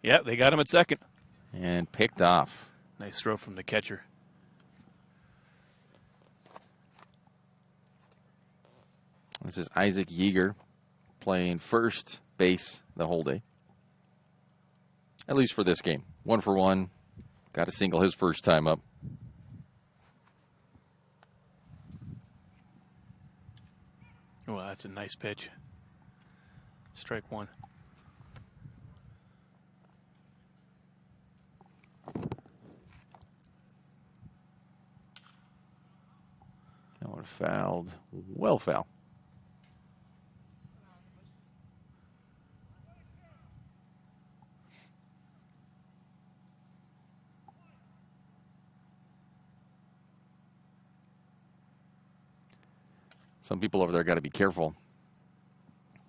Speaker 2: Yeah, they got him at second.
Speaker 1: And picked off.
Speaker 2: Nice throw from the catcher.
Speaker 1: This is Isaac Yeager playing first base the whole day. At least for this game. 1 for 1. Got a single his first time up.
Speaker 2: Oh, that's a nice pitch. Strike one.
Speaker 1: That one fouled. Well foul. Some people over there got to be careful.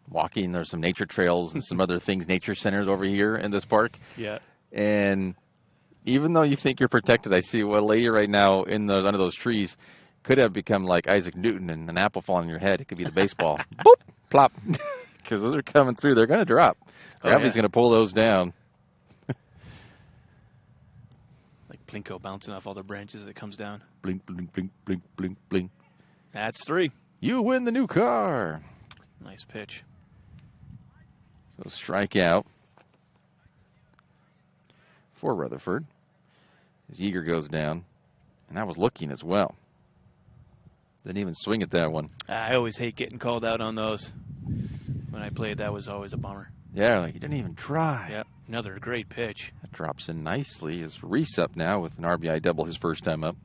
Speaker 1: Walking, there's some nature trails and some other things, nature centers over here in this park.
Speaker 2: Yeah.
Speaker 1: And even though you think you're protected, I see a lady right now under those trees could have become like Isaac Newton and an apple falling on your head. It could be the baseball. Boop, plop. Because those are coming through. They're going to drop. Gravity's going to pull those down.
Speaker 2: Like Plinko bouncing off all the branches as it comes down.
Speaker 1: Blink, blink, blink, blink, blink, blink.
Speaker 2: That's 3.
Speaker 1: You win the new car.
Speaker 2: Nice pitch.
Speaker 1: So strike out for Rutherford as Yeager goes down. And that was looking as well. Didn't even swing at that one.
Speaker 2: I always hate getting called out on those. When I played, that was always a bummer.
Speaker 1: Yeah, like he didn't even try.
Speaker 2: Yep, another great pitch.
Speaker 1: That drops in nicely. Is Reese up now with an RBI double his first time up.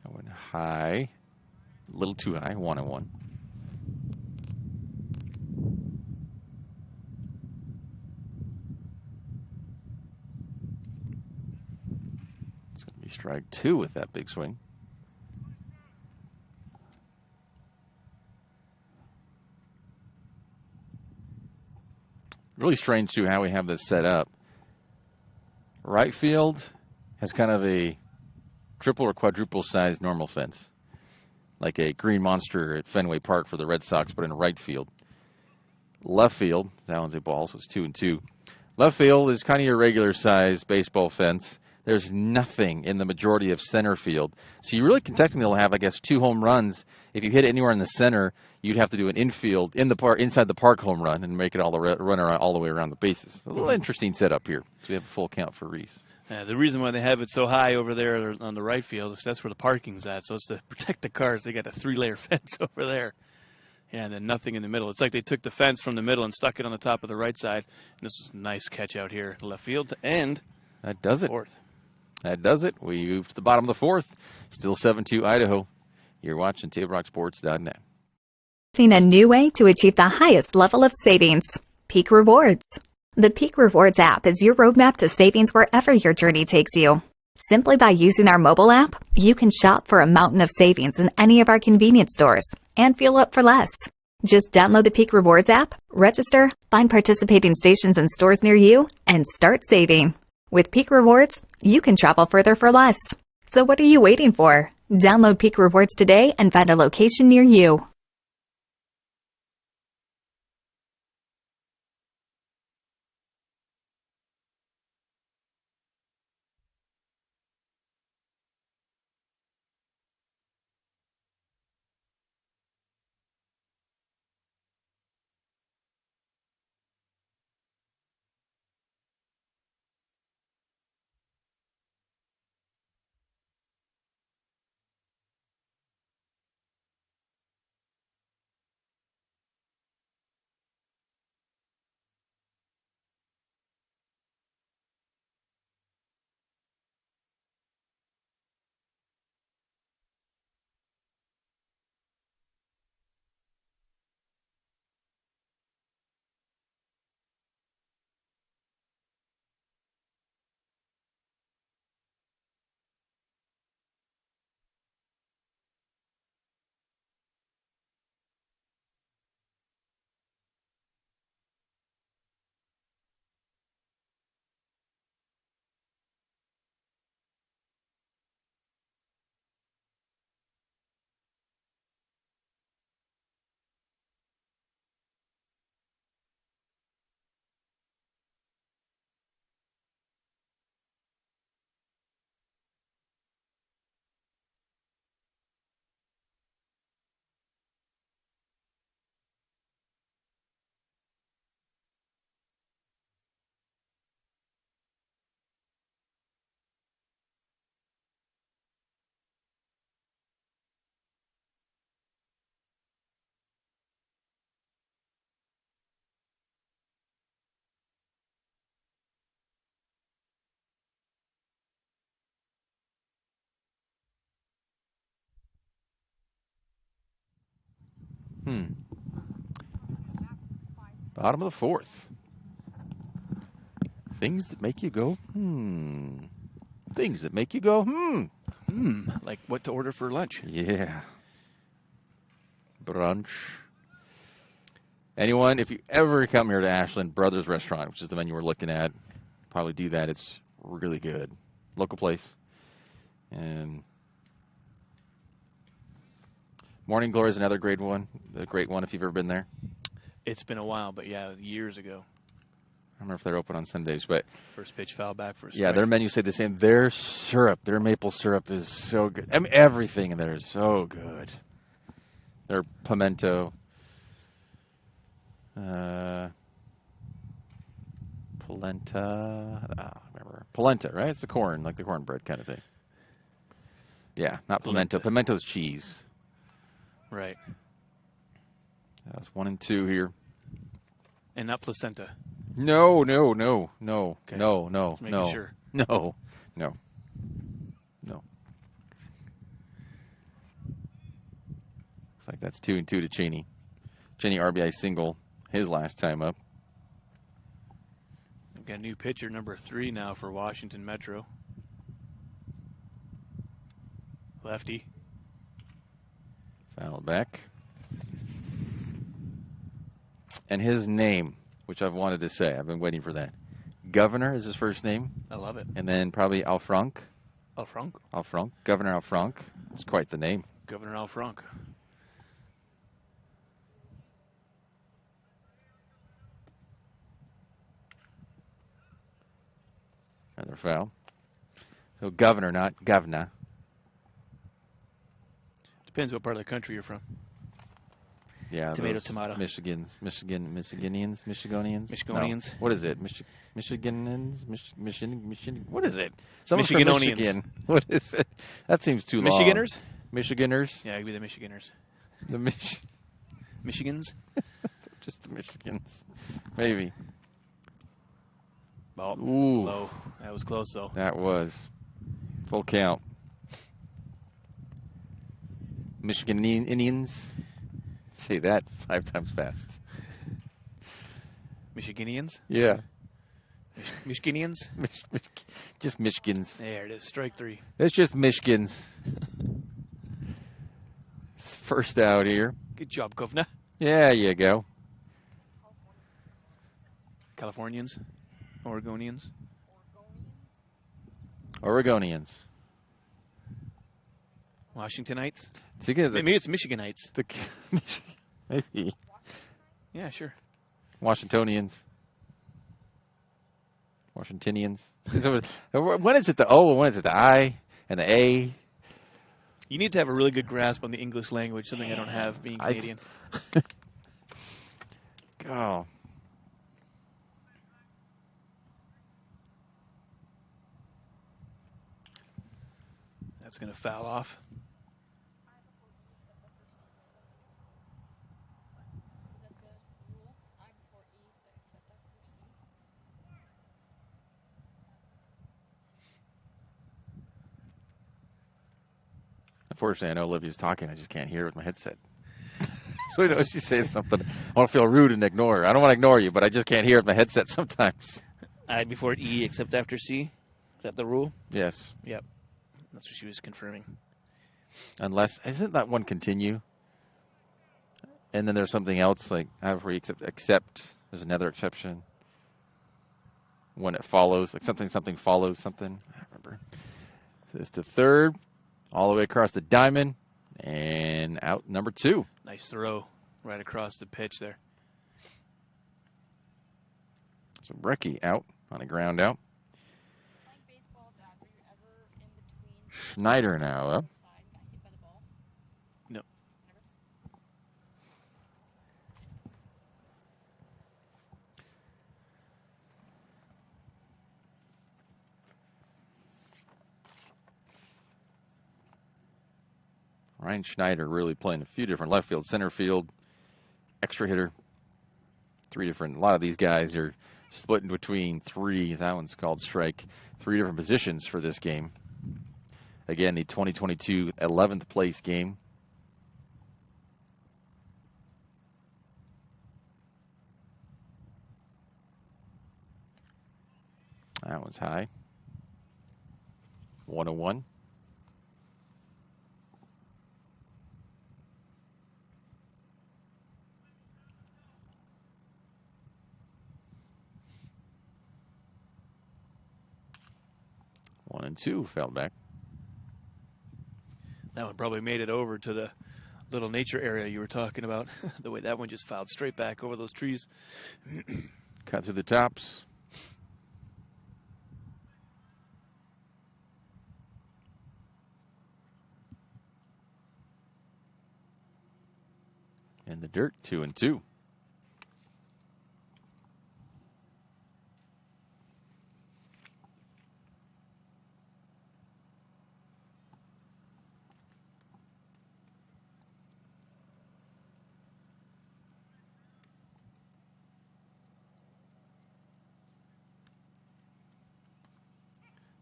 Speaker 1: That went high. A little too high. 1-1. It's going to be strike 2 with that big swing. Really strange, too, how we have this set up. Right field has kind of a triple or quadruple sized normal fence, like a green monster at Fenway Park for the Red Sox, but in right field. Left field, that one's a ball, so it's 2-2. Left field is kind of your regular size baseball fence. There's nothing in the majority of center field. So you really can technically have, I guess, 2 home runs. If you hit it anywhere in the center, you'd have to do an infield, inside the park home run and make it all the run around, all the way around the bases. A little interesting setup here. So we have a full count for Reese.
Speaker 2: The reason why they have it so high over there on the right field is that's where the parking's at. So it's to protect the cars. They got a 3-layer fence over there. Yeah, and then nothing in the middle. It's like they took the fence from the middle and stuck it on the top of the right side. And this is a nice catch out here, left field to end.
Speaker 1: That does it.
Speaker 2: Fourth.
Speaker 1: That does it. We move to the bottom of the 4th. Still 7-2 Idaho. You're watching TableRockSports.net.
Speaker 8: Seen a new way to achieve the highest level of savings. Peak Rewards. The Peak Rewards app is your roadmap to savings wherever your journey takes you. Simply by using our mobile app, you can shop for a mountain of savings in any of our convenience stores and fuel up for less. Just download the Peak Rewards app, register, find participating stations and stores near you, and start saving. With Peak Rewards, you can travel further for less. So what are you waiting for? Download Peak Rewards today and find a location near you.
Speaker 1: Bottom of the fourth. Things that make you go, Things that make you go,
Speaker 2: Like what to order for lunch.
Speaker 1: Yeah. Brunch. Anyone, if you ever come here to Ashland Brothers Restaurant, which is the menu we're looking at, probably do that. It's really good. Local place. And Morning Glory is another great one. A great one if you've ever been there.
Speaker 2: It's been a while, but yeah, years ago.
Speaker 1: I don't remember if they're open on Sundays, but
Speaker 2: First pitch foul back for a
Speaker 1: yeah,
Speaker 2: strike.
Speaker 1: their menu say the same. Their syrup, their maple syrup is so good. I mean, everything in there is so good. Their pimento. Polenta. Remember. Polenta, right? It's the corn, like the cornbread kind of thing. Yeah, not pimento. Pimento's cheese.
Speaker 2: Right.
Speaker 1: That's 1 and 2 here.
Speaker 2: And not placenta.
Speaker 1: No.
Speaker 2: Okay.
Speaker 1: No.
Speaker 2: Just making sure.
Speaker 1: No. Looks like that's 2 and 2 to Cheney. Cheney RBI single his last time up.
Speaker 2: We've got a new pitcher, number 3 now for Washington Metro. Lefty.
Speaker 1: Foul back. And his name, which I've wanted to say, I've been waiting for that. Governor is his first name.
Speaker 2: I love it.
Speaker 1: And then probably Alfranc.
Speaker 2: Alfranc.
Speaker 1: Governor Alfranc. It's quite the name.
Speaker 2: Governor Alfranc.
Speaker 1: Another foul. So governor, not governor.
Speaker 2: Depends what part of the country you're from.
Speaker 1: Yeah,
Speaker 2: Tomato,
Speaker 1: those
Speaker 2: tomato.
Speaker 1: Michigonians.
Speaker 2: Michigonians.
Speaker 1: No. What is it? Michiganans? Michigan. What is it? Someone's from
Speaker 2: Michiganonians.
Speaker 1: Michigan. What is it? That seems too long.
Speaker 2: Michiganders?
Speaker 1: Michiganders?
Speaker 2: Yeah, it'd be the Michiganders.
Speaker 1: The
Speaker 2: Michigans?
Speaker 1: just the Michigans. Maybe.
Speaker 2: Ball.
Speaker 1: Ooh.
Speaker 2: Low. That was close, though.
Speaker 1: That was full count. Michigan Indians. Say that 5 times fast.
Speaker 2: Michiganians?
Speaker 1: Yeah.
Speaker 2: Michiganians?
Speaker 1: Just Michigans.
Speaker 2: There it is. Strike 3.
Speaker 1: It's just Michigans. It's first out here.
Speaker 2: Good job, Governor.
Speaker 1: Yeah, you go.
Speaker 2: Californians? Oregonians?
Speaker 1: Oregonians.
Speaker 2: Washingtonites?
Speaker 1: Maybe
Speaker 2: it's Michiganites.
Speaker 1: Maybe.
Speaker 2: Yeah, sure.
Speaker 1: Washingtonians. Washingtonians. When is it the O and when is it the I and the A?
Speaker 2: You need to have a really good grasp on the English language, something I don't have being Canadian.
Speaker 1: Oh.
Speaker 2: That's going to foul off.
Speaker 1: Unfortunately, I know Olivia's talking. I just can't hear her with my headset. So I know she's saying something. I want to feel rude and ignore her. I don't want to ignore you, but I just can't hear it with my headset sometimes.
Speaker 10: I before E except after C. Is that the rule?
Speaker 1: Yes.
Speaker 10: Yep. That's what she was confirming.
Speaker 1: Unless, isn't that one continue? And then there's something else, like however you accept, there's another exception. When it follows, like something follows something. I don't remember. So it's the third, all the way across the diamond, and out number 2.
Speaker 2: Nice throw right across the pitch there.
Speaker 1: So Brecky out on a ground out. Schneider now up.
Speaker 2: No.
Speaker 1: Ryan Schneider really playing a few different left field, center field, extra hitter. 3 different. A lot of these guys are split in between 3. That one's called strike. 3 different positions for this game. Again, the 2022 11th place game. That one's high. 101. One and two fell back.
Speaker 2: That one probably made it over to the little nature area you were talking about. The way that one just fouled straight back over those trees.
Speaker 1: Cut through the tops. In the dirt, 2 and 2.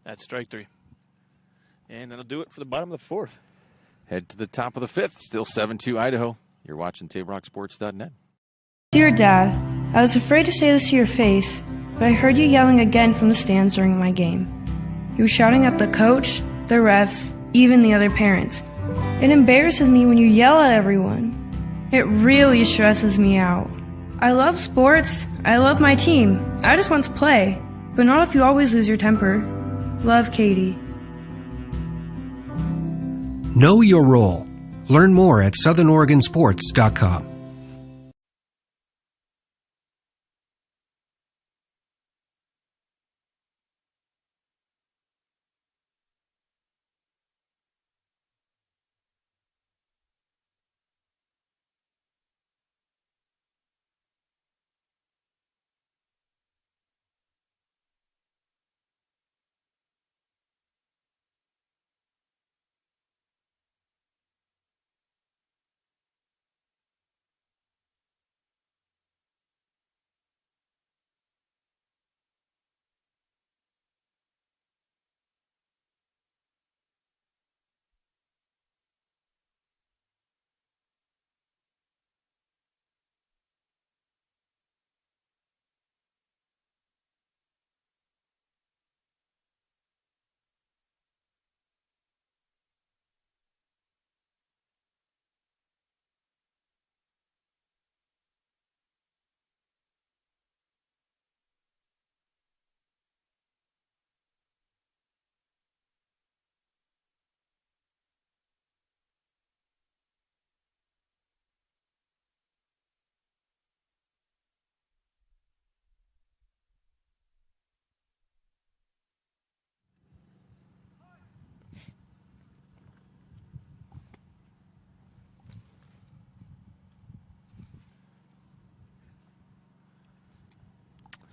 Speaker 2: That's strike three. And that'll do it for the bottom of the fourth.
Speaker 1: Head to the top of the fifth. Still 7-2 Idaho. You're watching TabeRockSports.net.
Speaker 11: Dear Dad, I was afraid to say this to your face, but I heard you yelling again from the stands during my game. You were shouting at the coach, the refs, even the other parents. It embarrasses me when you yell at everyone. It really stresses me out. I love sports. I love my team. I just want to play, but not if you always lose your temper. Love, Katie.
Speaker 12: Know your role. Learn more at southernoregonsports.com.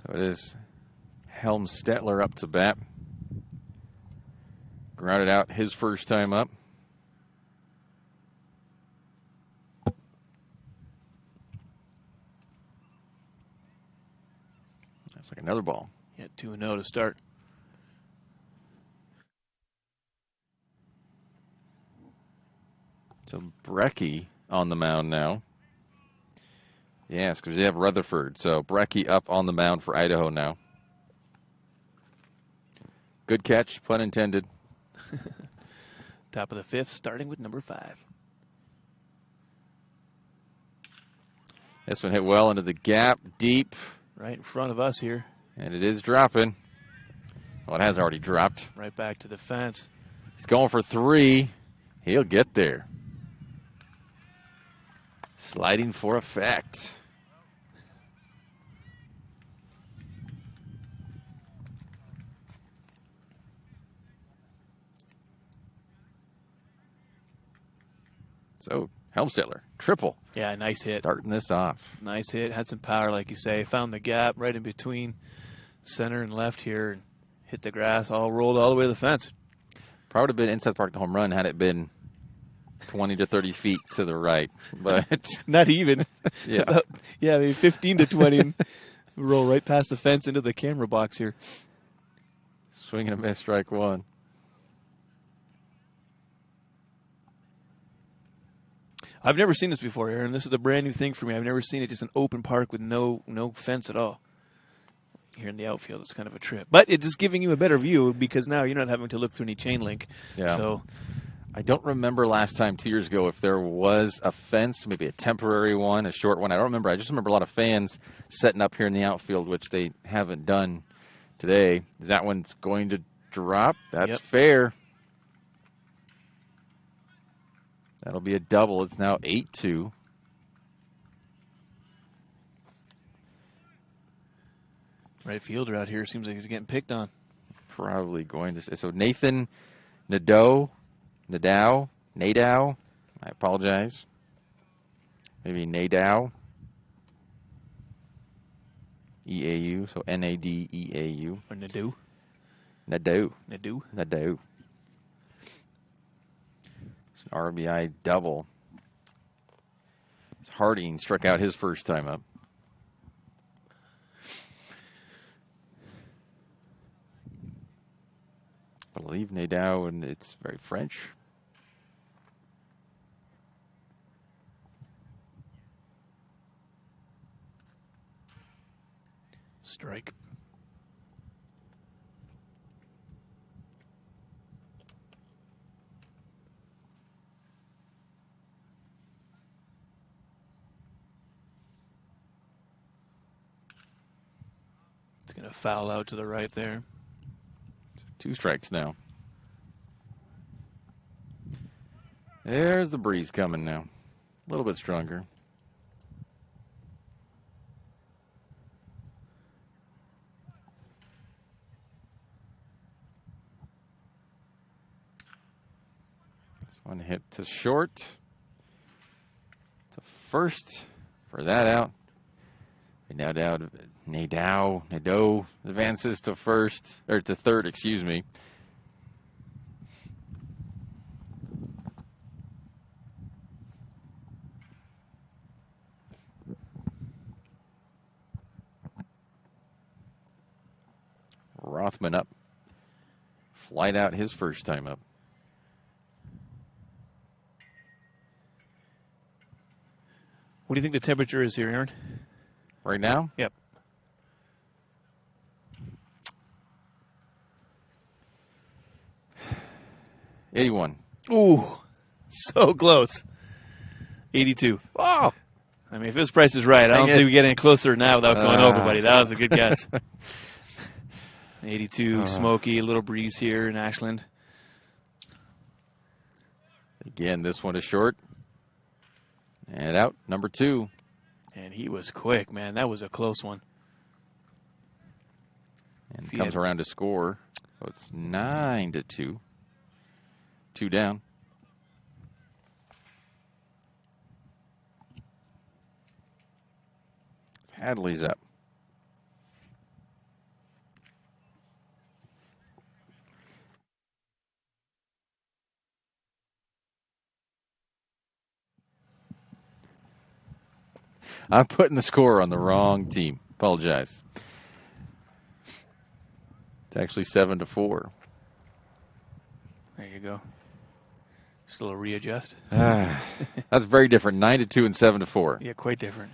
Speaker 1: So it is Helm Stetler up to bat. Grounded out his first time up. That's like another ball.
Speaker 2: Yeah, 2-0 to start.
Speaker 1: So Brecky on the mound now. Yes, because they have Rutherford. So Brecky up on the mound for Idaho now. Good catch, pun intended.
Speaker 2: Top of the fifth, starting with number 5.
Speaker 1: This one hit well into the gap, deep.
Speaker 2: Right in front of us here.
Speaker 1: And it is dropping. Well, it has already dropped.
Speaker 2: Right back to the fence.
Speaker 1: He's going for 3. He'll get there. Sliding for effect. So, Helmstettler, triple.
Speaker 2: Yeah, nice hit.
Speaker 1: Starting this off.
Speaker 2: Nice hit. Had some power, like you say. Found the gap right in between center and left here and hit the grass, all rolled all the way to the fence.
Speaker 1: Probably would have been inside the park to home run had it been 20 to 30 feet to the right. But
Speaker 2: not even.
Speaker 1: Yeah.
Speaker 2: Yeah, maybe 15 to 20. And roll right past the fence into the camera box here.
Speaker 1: Swing and a miss, strike one.
Speaker 2: I've never seen this before, Aaron. This is a brand new thing for me. I've never seen it, just an open park with no fence at all. here in the outfield. It's kind of a trip. But it's just giving you a better view because now you're not having to look through any chain link.
Speaker 1: Yeah.
Speaker 2: So
Speaker 1: I don't remember last time 2 years ago if there was a fence, maybe a temporary one, a short one. I don't remember. I just remember a lot of fans setting up here in the outfield, which they haven't done today. That one's going to drop. That's fair. That'll be a double. It's now 8-2.
Speaker 2: Right fielder out here seems like he's getting picked on.
Speaker 1: Probably going to say. So Nathan Nadeau. I apologize. Maybe Nadeau. E-A-U. So N-A-D-E-A-U.
Speaker 2: Or Nadeau.
Speaker 1: Nadeau.
Speaker 2: Nadeau.
Speaker 1: Nadeau. It's an RBI double. Harding struck out his first time up. I believe Nadeau, and it's very French.
Speaker 2: Strike. It's going to foul out to the right there.
Speaker 1: 2 strikes now. There's the breeze coming now. A little bit stronger. This one hit to short. To first. For that out. Nadeau advances to first, or to third, excuse me. Rothman up. Flight out his first time up.
Speaker 2: What do you think the temperature is here, Aaron?
Speaker 1: Right now?
Speaker 2: Yep.
Speaker 1: '81.
Speaker 2: Ooh, so close. 82.
Speaker 1: Oh!
Speaker 2: I mean, if his price is right, I don't think we get any closer now without going over, buddy. That was a good guess. 82, smoky, a little breeze here in Ashland.
Speaker 1: Again, this one is short. And out, number 2.
Speaker 2: And he was quick, man. That was a close one.
Speaker 1: And comes around to score. So it's 9-2. 2 down. Hadley's up. I'm putting the score on the wrong team. Apologize. It's actually 7-4.
Speaker 2: There you go. Just a little readjust.
Speaker 1: That's very different. 9-2 and 7-4.
Speaker 2: Yeah, quite different.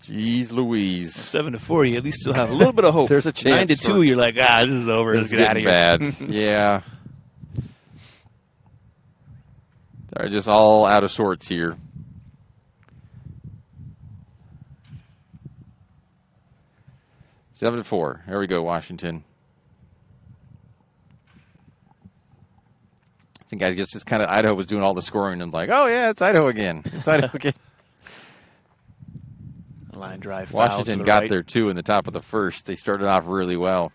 Speaker 1: Jeez Louise.
Speaker 2: 7-4, you at least still have a little bit of hope.
Speaker 1: There's a chance.
Speaker 2: 9-2, you're like, this is over. Let's get out of here.
Speaker 1: Bad. Yeah. They're just all out of sorts here. 7-4. There we go, Washington. I think I guess just kind of Idaho was doing all the scoring and like, oh yeah, it's Idaho again. It's Idaho again.
Speaker 2: Line drive.
Speaker 1: Washington got there too in the top of the first. They started off really well.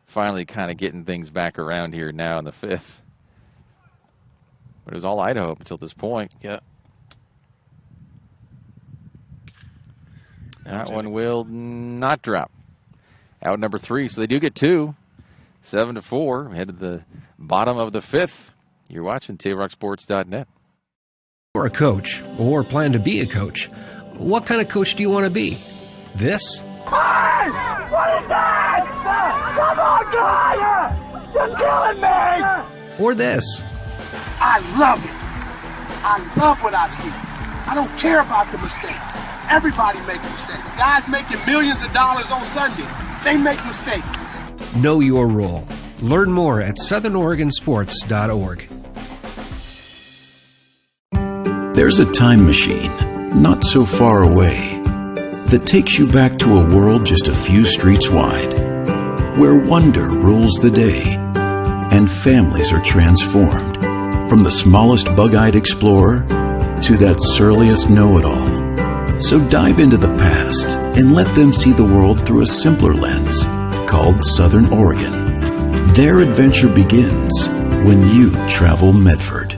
Speaker 1: Finally kind of getting things back around here now in the 5th. But it was all Idaho up until this point.
Speaker 2: Yeah.
Speaker 1: That one will not drop. Out number 3. So they do get 2. 7-4. Headed to the bottom of the 5th. You're watching TaylorRockSports.net.
Speaker 12: You're a coach or plan to be a coach. What kind of coach do you want to be? This?
Speaker 13: Hey! What is that? Come on, guy! You're killing me!
Speaker 12: Or this?
Speaker 13: I love it. I love what I see. I don't care about the mistakes.
Speaker 14: Everybody makes mistakes. Guys making millions of dollars on Sunday, they make mistakes.
Speaker 12: Know your role. Learn more at southernoregonsports.org.
Speaker 15: There's a time machine, not so far away, that takes you back to a world just a few streets wide, where wonder rules the day and families are transformed, from the smallest bug-eyed explorer to that surliest know-it-all. So dive into the past and let them see the world through a simpler lens called Southern Oregon. Their adventure begins when you travel Medford.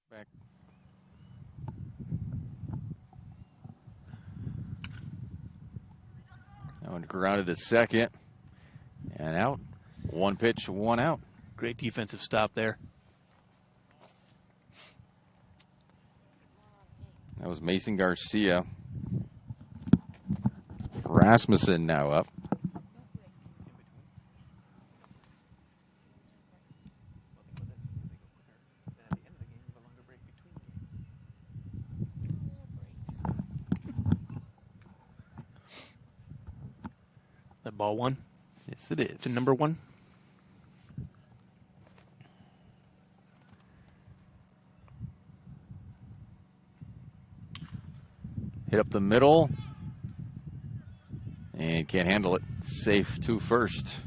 Speaker 1: Back. That one grounded to second. And out. One pitch, one out.
Speaker 2: Great defensive stop there.
Speaker 1: That was Mason Garcia. Rasmussen now up.
Speaker 2: That ball one?
Speaker 1: Yes, it is.
Speaker 2: To number one?
Speaker 1: Hit up the middle. And can't handle it. Safe to first.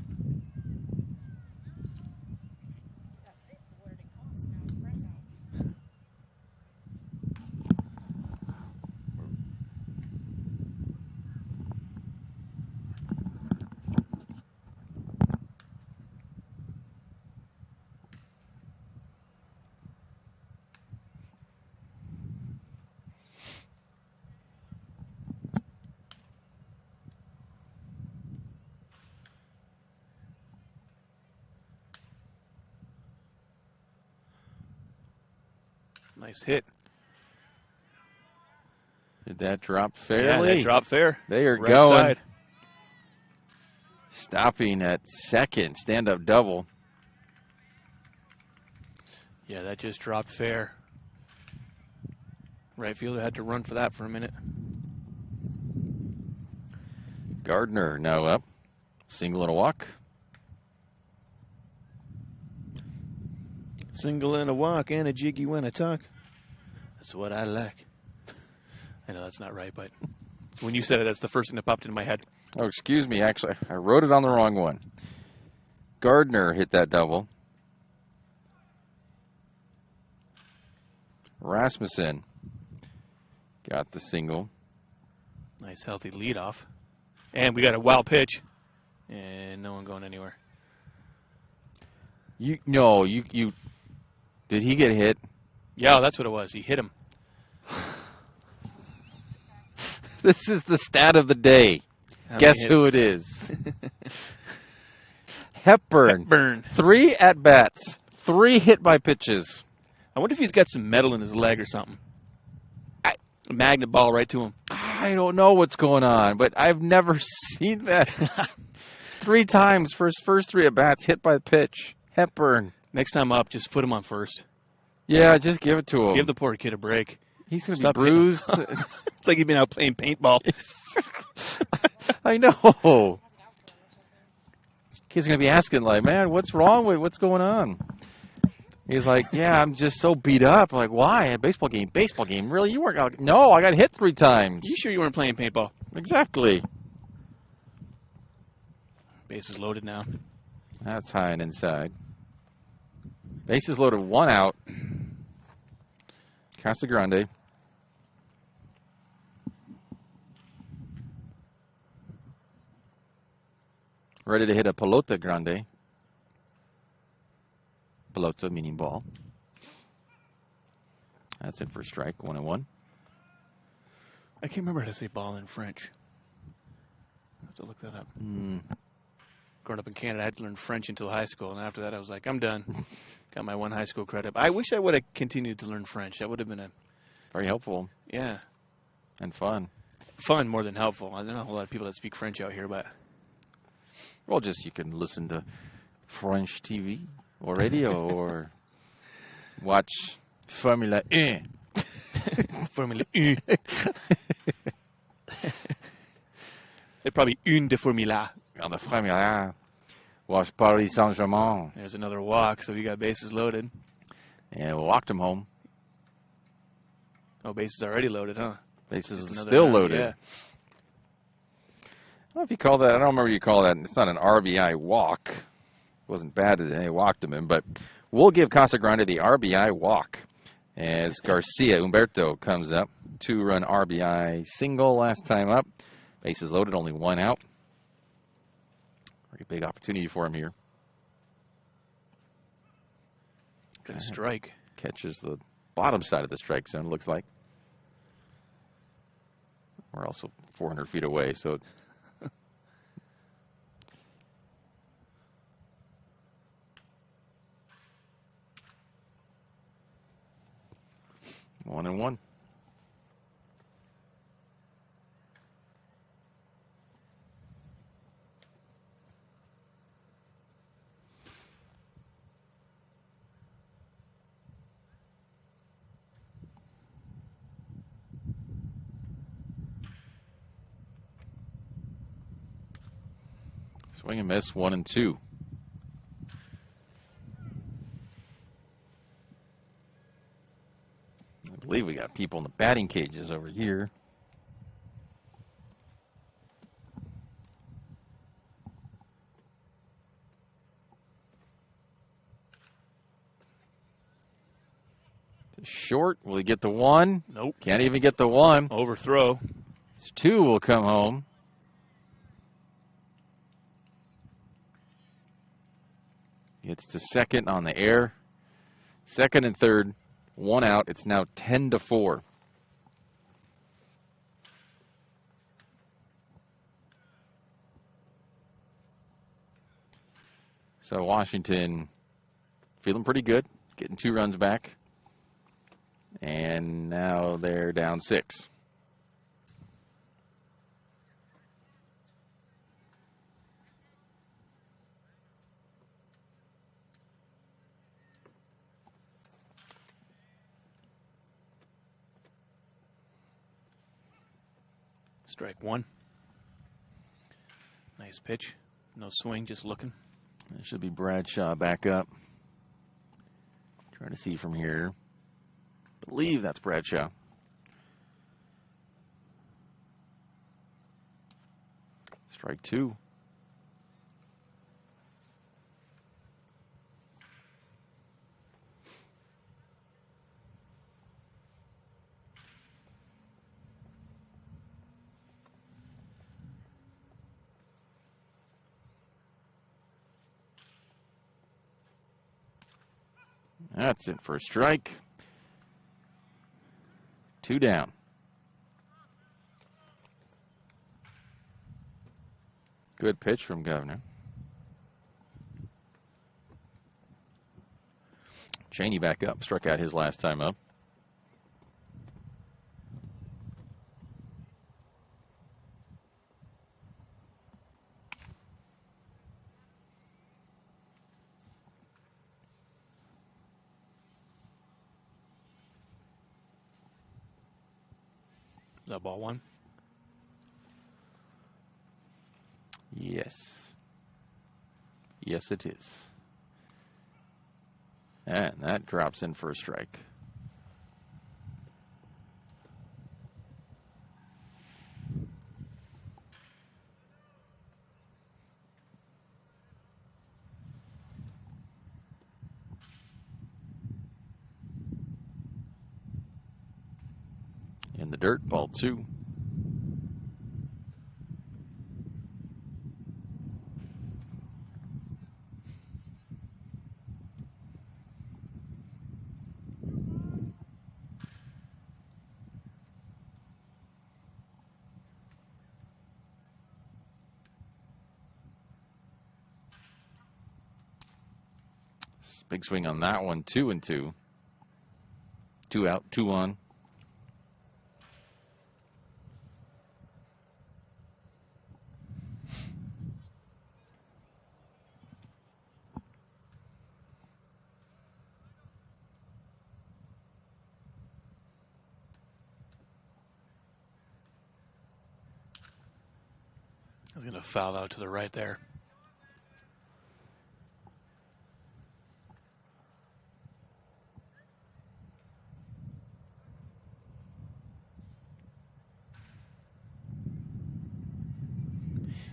Speaker 2: Nice hit.
Speaker 1: Did that drop fairly?
Speaker 2: Yeah, that dropped fair.
Speaker 1: They are
Speaker 2: Right
Speaker 1: going.
Speaker 2: side.
Speaker 1: Stopping at second. Stand-up double.
Speaker 2: Yeah, that just dropped fair. Right fielder had to run for that for a minute.
Speaker 1: Gardner now up. Single and a walk.
Speaker 2: Single and a walk and a jiggy when I talk. That's what I like. I know that's not right, but when you said it, that's the first thing that popped into my head.
Speaker 1: Oh, excuse me. Actually, I wrote it on the wrong one. Gardner hit that double. Rasmussen got the single.
Speaker 2: Nice healthy leadoff. And we got a wild pitch. And no one going anywhere.
Speaker 1: You did he get hit?
Speaker 2: Yeah, that's what it was. He hit him.
Speaker 1: This is the stat of the day. Guess who it is? Hepburn. 3 at-bats. 3 hit by pitches.
Speaker 2: I wonder if he's got some metal in his leg or something. A magnet ball right to him.
Speaker 1: I don't know what's going on, but I've never seen that. 3 times for his first 3 at-bats hit by the pitch. Hepburn.
Speaker 2: Next time up, just put him on first.
Speaker 1: Yeah, just give it to him.
Speaker 2: Give the poor kid a break.
Speaker 1: He's going to be bruised.
Speaker 2: It's like he's been out playing paintball.
Speaker 1: I know. Kid's going to be asking, like, man, what's wrong with what's going on? He's like, yeah, I'm just so beat up. I'm like, why? A baseball game. Really? You weren't out. No, I got hit 3 times.
Speaker 2: You sure you weren't playing paintball?
Speaker 1: Exactly.
Speaker 2: Bases loaded now.
Speaker 1: That's high and inside. Bases loaded, 1 out. Casagrande. Ready to hit a pelota grande. Pelota meaning ball. That's it for strike, 1-1.
Speaker 2: I can't remember how to say ball in French. I have to look that up. Growing up in Canada, I had to learn French until high school, and after that I was like, I'm done. Got my 1 high school credit. I wish I would have continued to learn French. That would have been
Speaker 1: very helpful.
Speaker 2: Yeah.
Speaker 1: And fun.
Speaker 2: Fun more than helpful. I don't know a lot of people that speak French out here, but...
Speaker 1: Well, just you can listen to French TV or radio or watch Formula 1.
Speaker 2: Formula 1. It's probably une de Formula.
Speaker 1: On the Formula 1. Watch Paris Saint-Germain.
Speaker 2: There's another walk, so we got bases loaded.
Speaker 1: And we walked him home.
Speaker 2: Oh, bases already loaded, huh?
Speaker 1: Bases still loaded.
Speaker 2: Yeah.
Speaker 1: I don't know if you call that. I don't remember you call that. It's not an RBI walk. It wasn't bad that they walked him in, but we'll give Casagrande the RBI walk as Garcia Humberto comes up. 2-run RBI single last time up. Bases loaded, only 1 out. Very big opportunity for him here.
Speaker 2: Good strike.
Speaker 1: Catches the bottom side of the strike zone, looks like. We're also 400 feet away, so... One and one. Swing and miss, 1 and 2. I believe we got people in the batting cages over here. Short, will he get the 1?
Speaker 2: Nope.
Speaker 1: Can't even get the 1.
Speaker 2: Overthrow.
Speaker 1: 2 will come home. Gets to second on the air. Second and third, 1 out. It's now 10-4. So Washington feeling pretty good, getting 2 runs back. And now they're down 6.
Speaker 2: Strike 1. Nice pitch. No swing, just looking.
Speaker 1: It should be Bradshaw back up. Trying to see from here. Believe that's Bradshaw. Strike 2. That's it for a strike. 2 down. Good pitch from Governor. Cheney back up. Struck out his last time up.
Speaker 2: Is that ball 1?
Speaker 1: Yes. Yes, it is. And that drops in for a strike. dirt, ball 2. Big swing on that one, 2-2. 2 out, 2 on.
Speaker 2: I was going to foul out to the right there.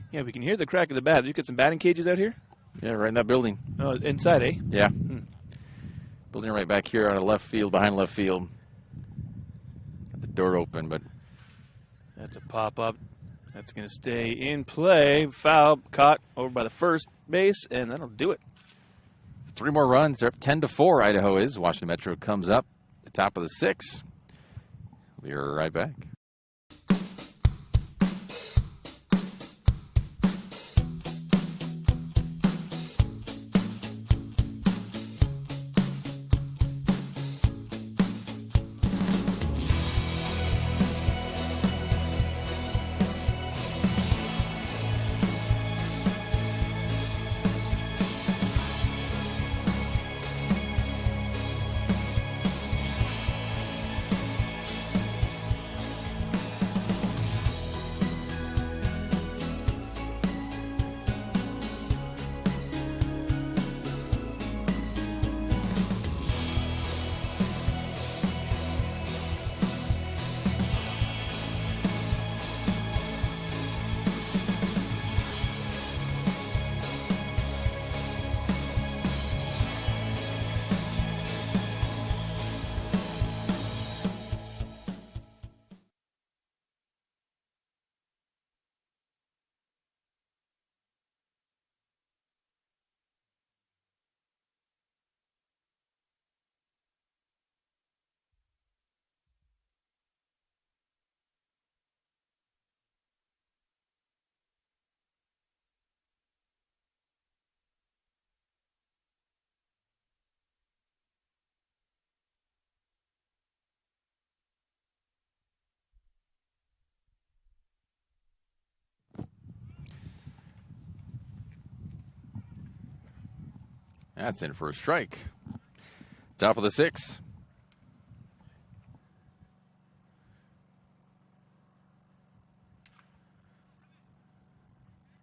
Speaker 2: Yeah, we can hear the crack of the bat. Did you get some batting cages out here?
Speaker 1: Yeah, right in that building.
Speaker 2: Oh, inside, eh?
Speaker 1: Yeah. Building right back here out of left field, behind left field. Got the door open, but
Speaker 2: that's a pop-up. That's going to stay in play. Foul, caught over by the first base, and that'll do it.
Speaker 1: 3 more runs. They're up 10-4, Idaho is. Washington Metro comes up the top of the 6th. We'll be right back. That's in for a strike. Top of the 6th.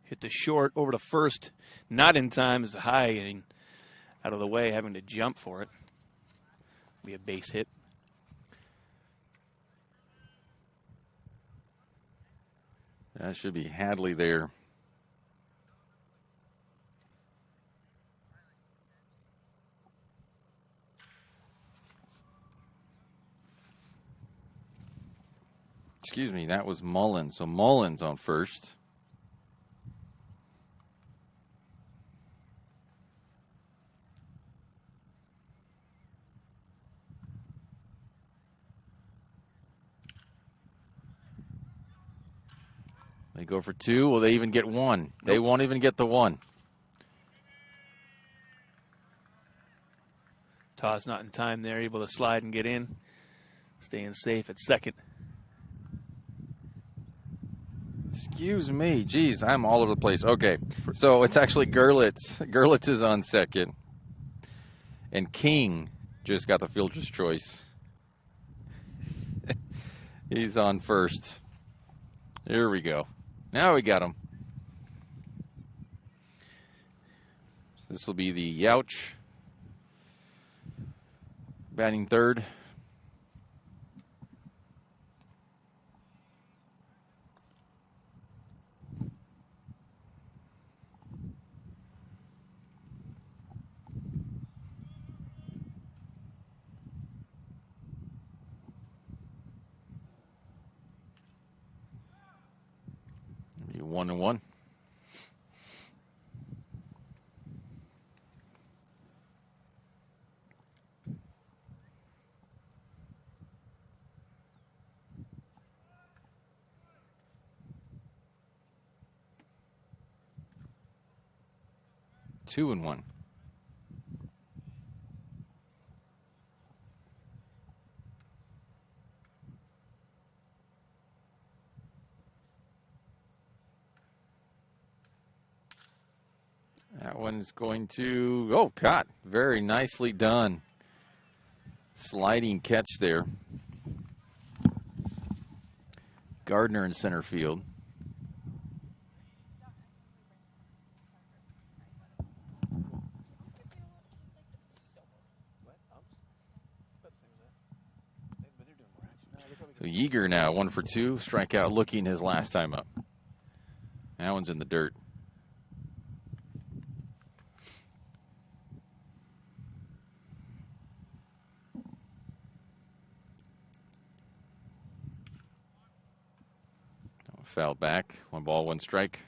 Speaker 2: Hit the short over to first. Not in time is high and out of the way, having to jump for it. Be a base hit.
Speaker 1: That should be Hadley there. Excuse me, that was Mullins. So Mullins on first. They go for 2. Will they even get 1? Nope. They won't even get the 1.
Speaker 2: Toss not in time there, able to slide and get in. Staying safe at second.
Speaker 1: Excuse me. Geez, I'm all over the place. Okay, so it's actually Gerlitz. Gerlitz is on second. And King just got the fielder's choice. He's on first. Here we go. Now we got him. So this will be the Youch batting third. 1-1. Two and one. That one's going to, oh, caught. Very nicely done. Sliding catch there. Gardner in center field. So Yeager now 1 for 2, strikeout looking his last time up. That one's in the dirt. Foul back, 1 ball, 1 strike.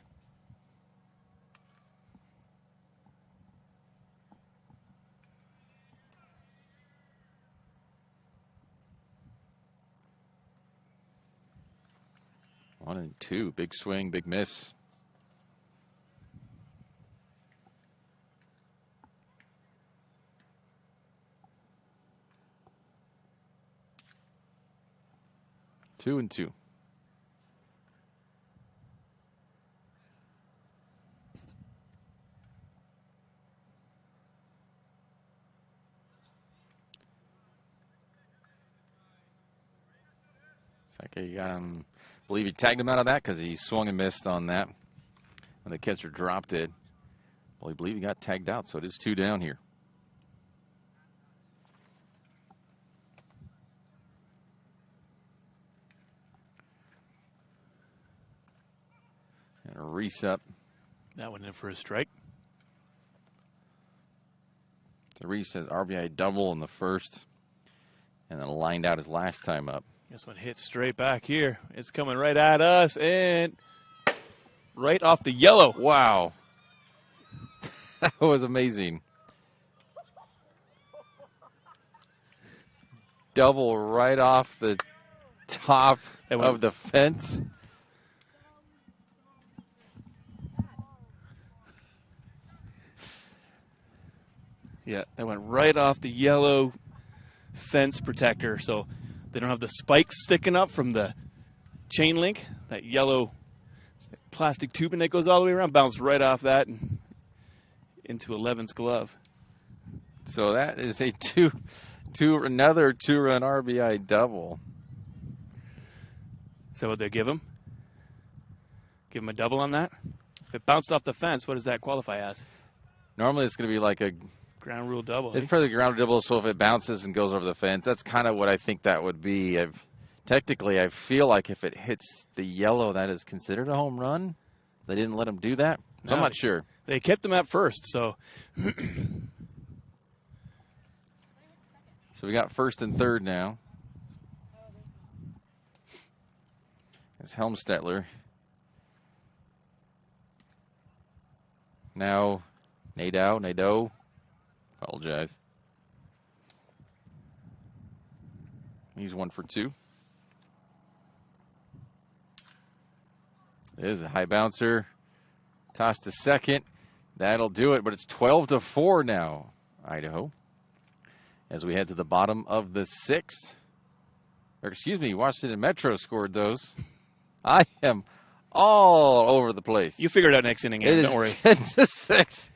Speaker 1: One and two, big swing, big miss. Two and two. Seke got him, I believe he tagged him out of that because he swung and missed on that. And the catcher dropped it. Well, I believe he got tagged out, so it is 2 down here. And a reset.
Speaker 2: That one in for a strike.
Speaker 1: The reset RBI double in the first. And then lined out his last time up.
Speaker 2: This one hits straight back here. It's coming right at us and right off the yellow.
Speaker 1: Wow. That was amazing. Double right off the top of the fence.
Speaker 2: Yeah, that went right off the yellow fence protector. So they don't have the spikes sticking up from the chain link. That yellow plastic tubing that goes all the way around bounced right off that and into 11's glove.
Speaker 1: So that is a another 2-run RBI double.
Speaker 2: Is that what they give him? Give him a double on that? If it bounced off the fence, what does that qualify as?
Speaker 1: Normally it's going to be like a
Speaker 2: ground rule double.
Speaker 1: It's probably a ground rule double, so if it bounces and goes over the fence, that's kind of what I think that would be. Technically, I feel like if it hits the yellow, that is considered a home run. They didn't let him do that, so I'm not sure.
Speaker 2: They kept him at first, so.
Speaker 1: So we got first and third now. It's Helmstetler. Now, Nadeau. Apologize. He's 1 for 2. There's a high bouncer. Toss to second. That'll do it, but it's 12-4 now, Idaho. As we head to the bottom of the 6th. Or excuse me, Washington Metro scored those. I am all over the place.
Speaker 2: You figure it out next inning, Aaron, don't worry.
Speaker 1: 10-6.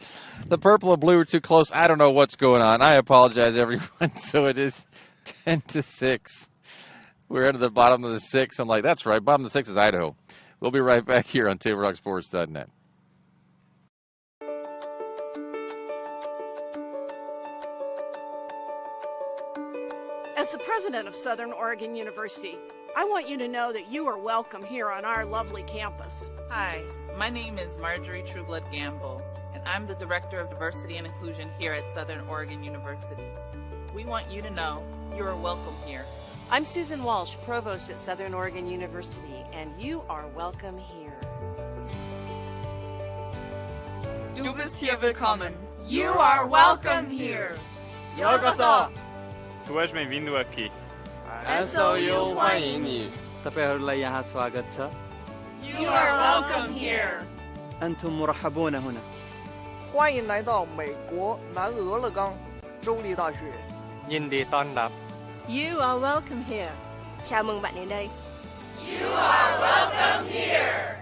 Speaker 1: The purple and blue are too close. I don't know what's going on. I apologize, everyone. So it is 10-6. We're at the bottom of the 6th. I'm like, that's right. Bottom of the 6th is Idaho. We'll be right back here on TableRockSports.net.
Speaker 16: As the president of Southern Oregon University, I want you to know that you are welcome here on our lovely campus.
Speaker 17: Hi, my name is Marjorie Trueblood Gamble, and I'm the Director of Diversity and Inclusion here at Southern Oregon University. We want you to know you are welcome here.
Speaker 18: I'm Susan Walsh, Provost at Southern Oregon University, and you are welcome here. Du bist hier willkommen. You are welcome here.
Speaker 19: 열어서.
Speaker 20: Tu és bem-vindo aqui.
Speaker 18: SOU欢迎你.
Speaker 21: तपाईँहरूलाई यहाँ स्वागत छ.
Speaker 18: You are welcome here.
Speaker 21: أنتم مرحبون هنا.
Speaker 19: 欢迎来到美国南俄勒冈州立大学。
Speaker 21: ยินดีต้อนรับ
Speaker 16: You are welcome here.
Speaker 22: Chào mừng bạn đến đây.
Speaker 18: You are welcome here.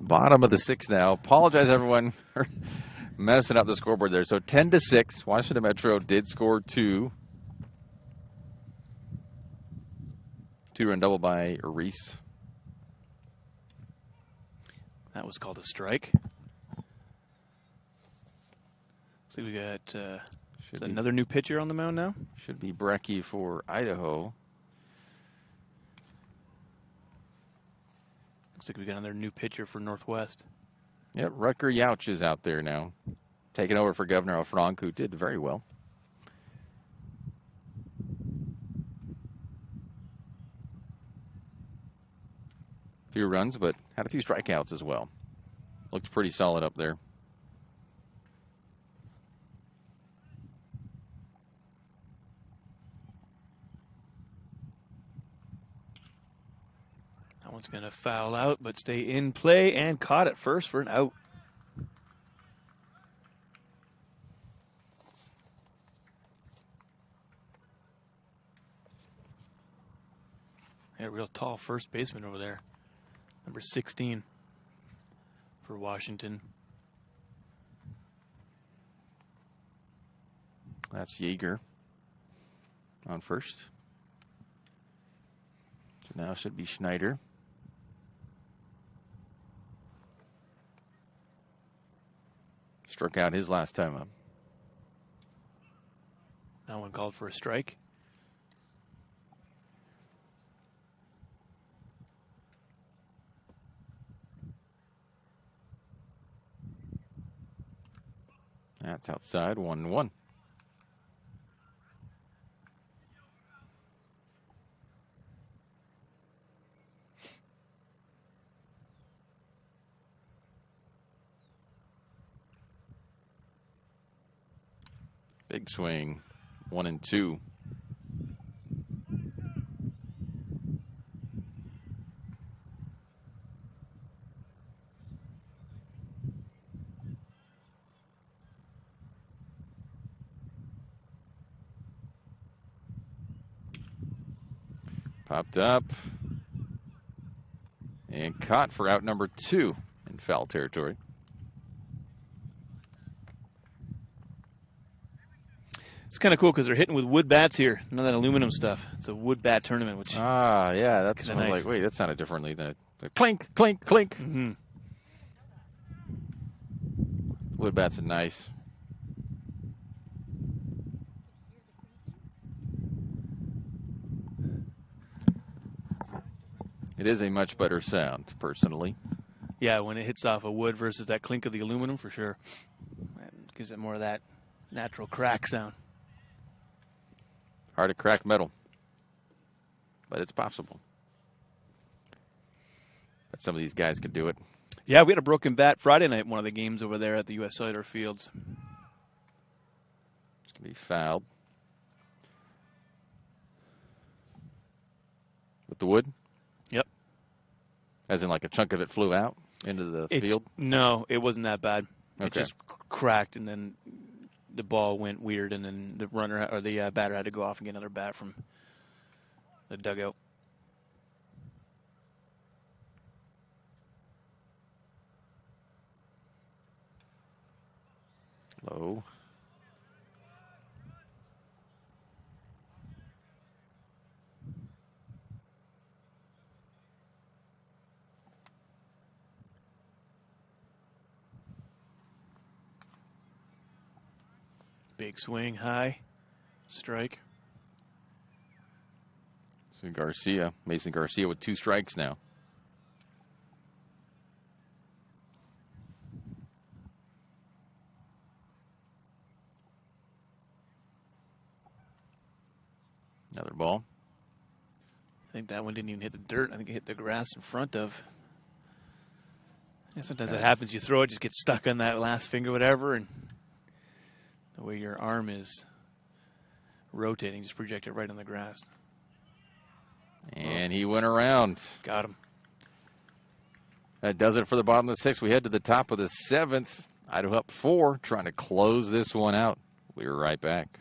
Speaker 1: Bottom of the sixth now. Apologize, everyone, for messing up the scoreboard there. So 10-6. Washington Metro did score 2. 2-run double by Reese.
Speaker 2: That was called a strike. See, we got another new pitcher on the mound now.
Speaker 1: Should be Brecky for Idaho.
Speaker 2: Looks like we got another new pitcher for Northwest.
Speaker 1: Yep, Rutger Yauch is out there now, taking over for Governor Alfranc, who did very well. Few runs, but had a few strikeouts as well. Looked pretty solid up there.
Speaker 2: That one's going to foul out, but stay in play and caught it first for an out. Yeah, real tall first baseman over there. Number 16 for Washington.
Speaker 1: That's Yeager on first. So now should be Schneider. Struck out his last time up.
Speaker 2: That one called for a strike.
Speaker 1: That's outside, 1-1. Big swing, 1-2. Popped up. And caught for out number 2 in foul territory.
Speaker 2: It's kind of cool because they're hitting with wood bats here. None of that aluminum stuff. It's a wood bat tournament, which
Speaker 1: yeah, that's
Speaker 2: kinda nice.
Speaker 1: like, wait, that sounded differently than clink, clink, clink.
Speaker 2: Mm-hmm.
Speaker 1: Wood bats are nice. It is a much better sound, personally.
Speaker 2: Yeah, when it hits off of wood versus that clink of the aluminum, for sure. It gives it more of that natural crack sound.
Speaker 1: Hard to crack metal, but it's possible. But some of these guys could do it.
Speaker 2: Yeah, we had a broken bat Friday night, one of the games over there at the U.S. Cellular Fields.
Speaker 1: It's going to be fouled. With the wood?
Speaker 2: Yep.
Speaker 1: As in like a chunk of it flew out into the field?
Speaker 2: No, it wasn't that bad. It
Speaker 1: Okay.
Speaker 2: just cracked, and then the ball went weird, and then the runner or the batter had to go off and get another bat from the dugout.
Speaker 1: Low.
Speaker 2: Big swing, high, strike.
Speaker 1: So Garcia, Mason Garcia with 2 strikes now. Another ball.
Speaker 2: I think that one didn't even hit the dirt. I think it hit the grass in front of. Yeah, sometimes that happens. You throw it, just gets stuck on that last finger, whatever, and the way your arm is rotating, just project it right on the grass.
Speaker 1: And he went around.
Speaker 2: Got him.
Speaker 1: That does it for the bottom of the 6th. We head to the top of the 7th. Idaho up 4, trying to close this one out. We're right back.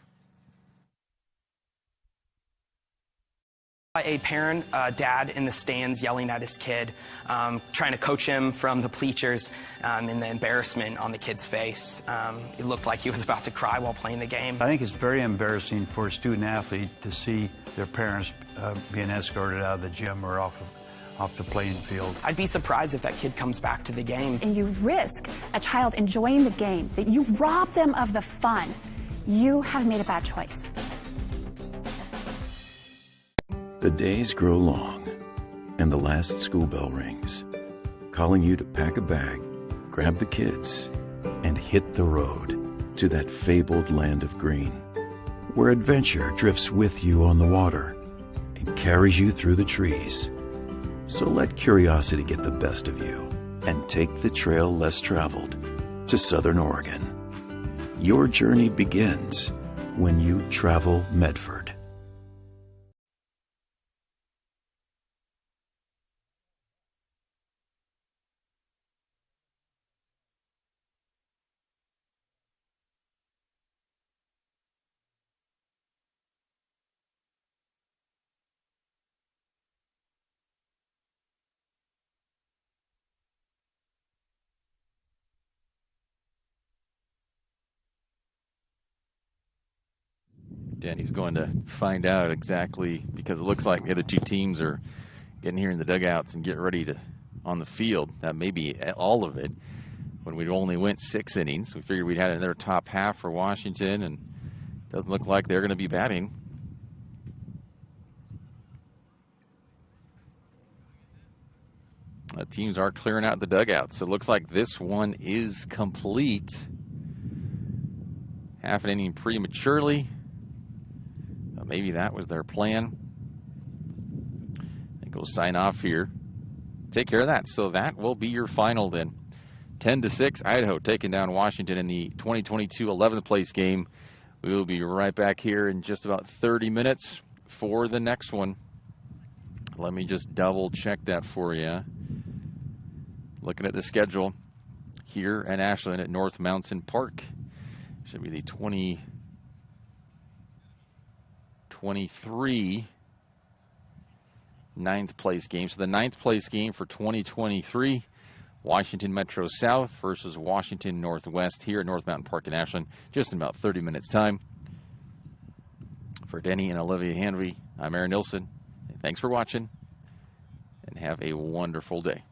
Speaker 3: A parent, dad in the stands yelling at his kid, trying to coach him from the bleachers, and the embarrassment on the kid's face. It looked like he was about to cry while playing the game.
Speaker 22: I think it's very embarrassing for a student athlete to see their parents being escorted out of the gym or off the playing field.
Speaker 3: I'd be surprised if that kid comes back to the game.
Speaker 23: And you risk a child enjoying the game, that you rob them of the fun. You have made a bad choice.
Speaker 15: The days grow long, and the last school bell rings, calling you to pack a bag, grab the kids, and hit the road to that fabled land of green, where adventure drifts with you on the water and carries you through the trees. So let curiosity get the best of you and take the trail less traveled to Southern Oregon. Your journey begins when you travel Medford.
Speaker 1: Danny's going to find out exactly, because it looks like the other 2 teams are getting here in the dugouts and getting ready to on the field. That may be all of it. When we only went 6 innings, we figured we'd had another top half for Washington, and it doesn't look like they're going to be batting. Teams are clearing out the dugouts, so it looks like this one is complete. Half an inning prematurely. Maybe that was their plan. I think we'll sign off here. Take care of that. So that will be your final then. 10-6, Idaho taking down Washington in the 2022 11th place game. We will be right back here in just about 30 minutes for the next one. Let me just double check that for you. Looking at the schedule here in Ashland at North Mountain Park. Should be the 2023 9th place game. So the 9th place game for 2023, Washington Metro South versus Washington Northwest here at North Mountain Park in Ashland, just in about 30 minutes time. For Denny and Olivia Hanvey, I'm Aaron Nilsson. Thanks for watching, and have a wonderful day.